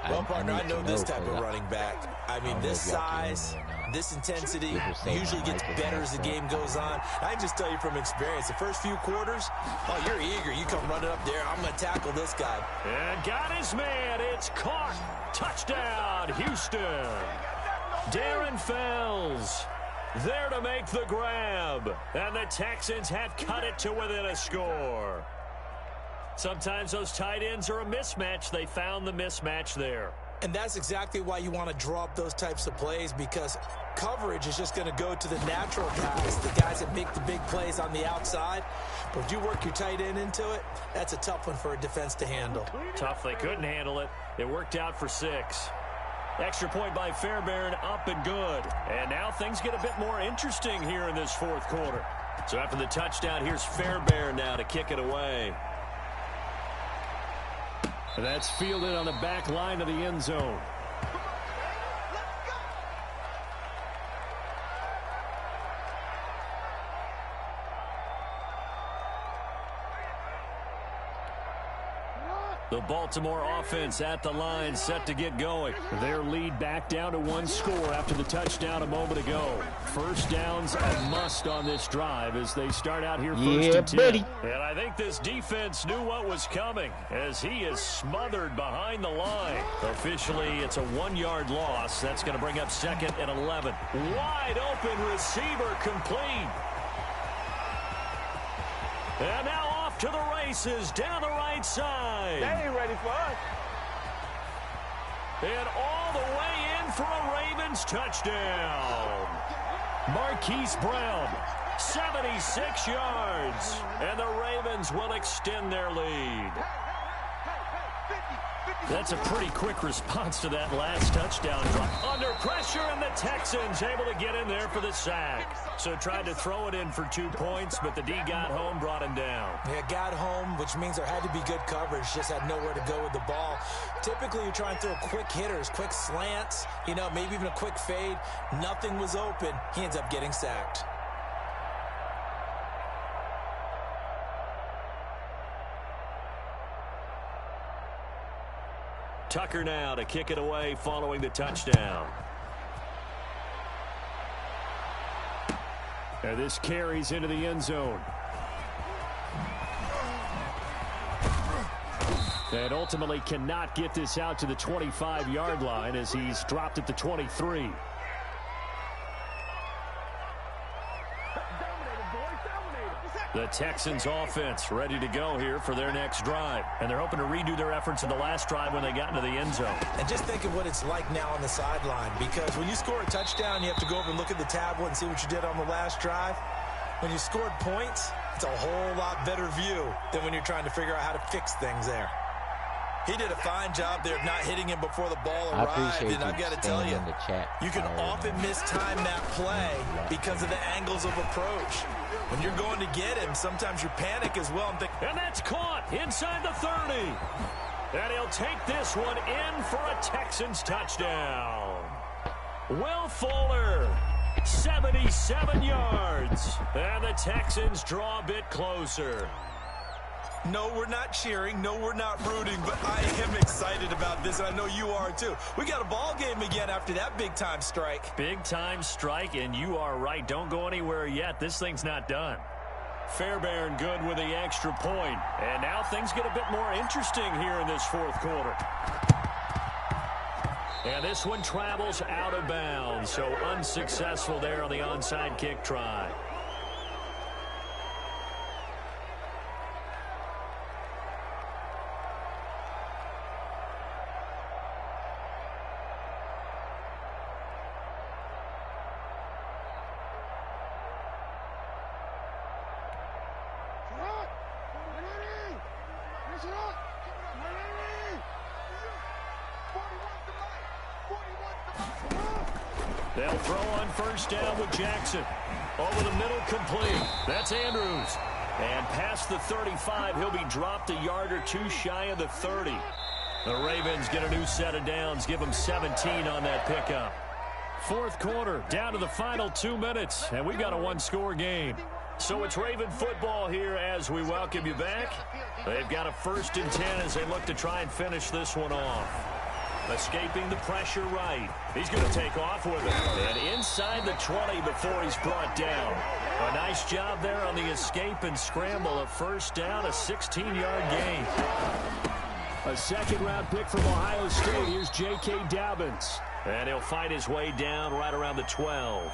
Well, partner, I know this type of running back. I mean, this size, this intensity usually gets better as the game goes on. I can just tell you from experience, the first few quarters, oh, you're eager. You come running up there, I'm going to tackle this guy. And got his man. It's caught. Touchdown, Houston. Darren Fells there to make the grab. And the Texans have cut it to within a score. Sometimes those tight ends are a mismatch. They found the mismatch there. And that's exactly why you want to draw up those types of plays, because coverage is just going to go to the natural guys, the guys that make the big plays on the outside. But if you work your tight end into it, that's a tough one for a defense to handle. Tough. They couldn't handle it. It worked out for 6. Extra point by Fairbairn, up and good. And now things get a bit more interesting here in this fourth quarter. So after the touchdown, here's Fairbairn now to kick it away. That's fielded on the back line of the end zone. The Baltimore offense at the line, set to get going. Their lead back down to 1 score after the touchdown a moment ago. First down's a must on this drive as they start out here 1st and 10. Buddy. And I think this defense knew what was coming as he is smothered behind the line. Officially, it's a 1-yard loss. That's going to bring up 2nd and 11. Wide open receiver complete. And now off to the races down the right side. They ain't ready for us. And all the way in for a Ravens touchdown. Marquise Brown, 76 yards. And the Ravens will extend their lead. That's a pretty quick response to that last touchdown drop. Under pressure, and the Texans able to get in there for the sack. So tried to throw it in for 2 points, but the D got home, brought him down. Yeah, got home, which means there had to be good coverage. Just had nowhere to go with the ball. Typically, you're trying to throw quick hitters, quick slants, you know, maybe even a quick fade. Nothing was open. He ends up getting sacked. Tucker now to kick it away following the touchdown. And this carries into the end zone. And ultimately cannot get this out to the 25-yard line as he's dropped at the 23. The Texans offense ready to go here for their next drive. And they're hoping to redo their efforts in the last drive when they got into the end zone. And just think of what it's like now on the sideline, because when you score a touchdown, you have to go over and look at the tablet and see what you did on the last drive. When you scored points, it's a whole lot better view than when you're trying to figure out how to fix things there. He did a fine job there of not hitting him before the ball arrived, and I've got to tell you, you can often mistime that play because of the angles of approach. When you're going to get him, sometimes you panic as well. And that's caught inside the 30. And he'll take this one in for a Texans touchdown. Will Fuller, 77 yards. And the Texans draw a bit closer. No, we're not cheering. No, we're not rooting, but I am excited about this, and I know you are too. We got a ball game again after that big-time strike. Big-time strike, and you are right. Don't go anywhere yet. This thing's not done. Fairbairn good with the extra point. And now things get a bit more interesting here in this fourth quarter. And this one travels out of bounds, so unsuccessful there on the onside kick try. They'll throw on first down with Jackson. Over the middle, complete. That's Andrews. And past the 35, he'll be dropped a yard or two shy of the 30. The Ravens get a new set of downs, give them 17 on that pickup. Fourth quarter, down to the final 2 minutes, and we've got a one-score game. So it's Raven football here as we welcome you back. They've got a 1st and 10 as they look to try and finish this one off. Escaping the pressure right. He's going to take off with it. And inside the 20 before he's brought down. A nice job there on the escape and scramble. A first down, a 16-yard gain. A second-round pick from Ohio State. Here's J.K. Dobbins. And he'll fight his way down right around the 12.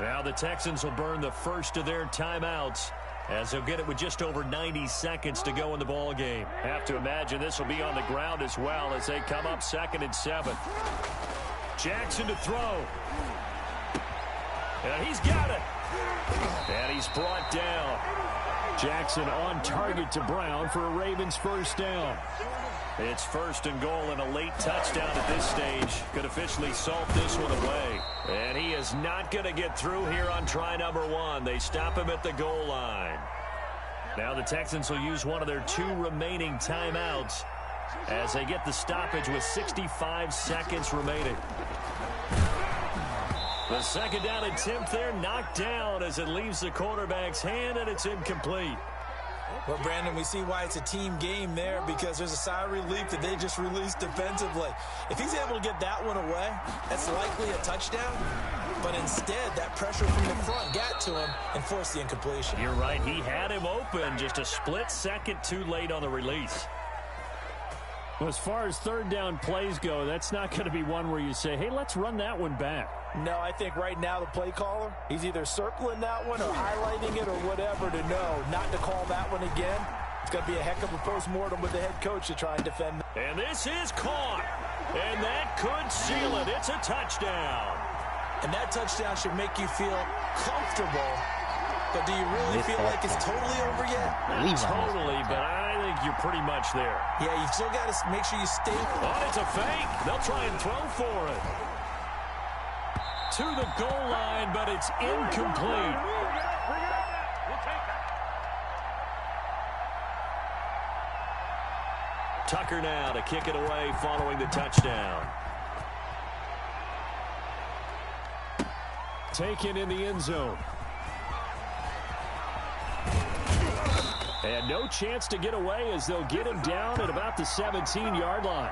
Now the Texans will burn the first of their timeouts, as they'll get it with just over 90 seconds to go in the ball game. Have to imagine this will be on the ground as well as they come up 2nd and 7. Jackson to throw. And he's got it. And he's brought down. Jackson on target to Brown for a Ravens first down. It's 1st and goal and a late touchdown at this stage. Could officially salt this one away. And he is not going to get through here on try number 1. They stop him at the goal line. Now the Texans will use one of their 2 remaining timeouts as they get the stoppage with 65 seconds remaining. The second down attempt there knocked down as it leaves the quarterback's hand, and it's incomplete. Well, Brandon, we see why it's a team game there, because there's a sigh of relief that they just released defensively. If he's able to get that one away, that's likely a touchdown. But instead, that pressure from the front got to him and forced the incompletion. You're right. He had him open, just a split second too late on the release. Well, as far as third down plays go, that's not going to be one where you say, hey, let's run that one back. No, I think right now the play caller, he's either circling that one or highlighting it or whatever to know not to call that one again. It's going to be a heck of a postmortem with the head coach to try and defend. And this is caught. And that could seal it. It's a touchdown. And that touchdown should make you feel comfortable. But do you really feel like it's totally over yet? Totally, but I think you're pretty much there. Yeah, you still got to make sure you stay. Oh, it's a fake. They'll try and throw for it. To the goal line, but it's incomplete. Tucker now to kick it away following the touchdown. Taken in the end zone. And no chance to get away as they'll get him down at about the 17-yard line.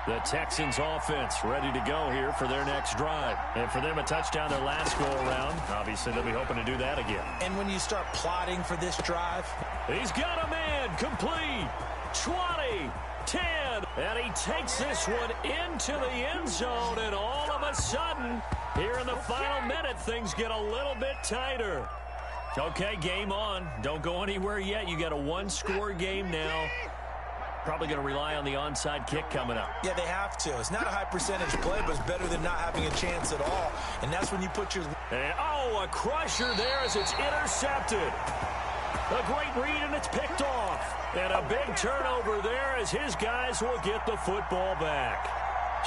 The Texans offense ready to go here for their next drive. And for them, a touchdown their last go-around. Obviously, they'll be hoping to do that again. And when you start plotting for this drive. He's got a man complete. 20, 10. And he takes this one into the end zone. And all of a sudden, here in the final minute, things get a little bit tighter. Okay, game on. Don't go anywhere yet. You got a one-score game now. Probably going to rely on the onside kick coming up. Yeah, they have to. It's not a high percentage play, but it's better than not having a chance at all. And that's when you put your... And, oh, a crusher there as it's intercepted. A great read, and it's picked off. And a big turnover there as his guys will get the football back.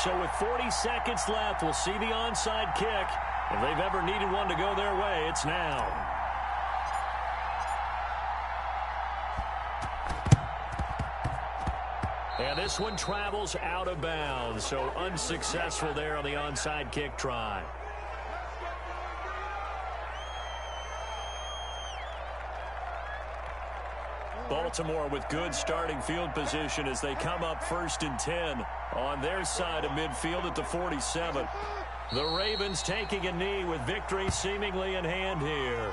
So with 40 seconds left, we'll see the onside kick. If they've ever needed one to go their way, it's now. And this one travels out of bounds, so unsuccessful there on the onside kick try. Baltimore with good starting field position as they come up 1st and 10 on their side of midfield at the 47. The Ravens taking a knee with victory seemingly in hand here.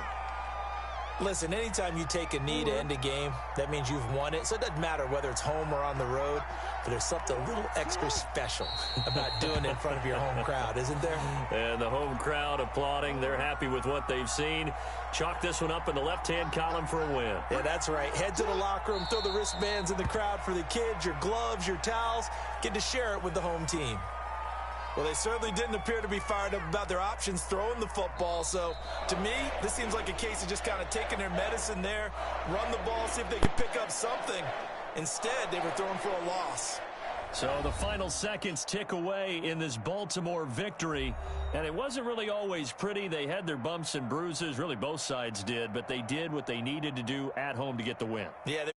Listen, anytime you take a knee to end a game, that means you've won it. So it doesn't matter whether it's home or on the road, but there's something a little extra special about doing it in front of your home crowd, isn't there? And the home crowd applauding. They're happy with what they've seen. Chalk this one up in the left-hand column for a win. Yeah, that's right. Head to the locker room, throw the wristbands in the crowd for the kids, your gloves, your towels. Get to share it with the home team. Well, they certainly didn't appear to be fired up about their options throwing the football. So, to me, this seems like a case of just kind of taking their medicine there, run the ball, see if they could pick up something. Instead, they were throwing for a loss. So the final seconds tick away in this Baltimore victory. And it wasn't really always pretty. They had their bumps and bruises. Really, both sides did. But they did what they needed to do at home to get the win. Yeah.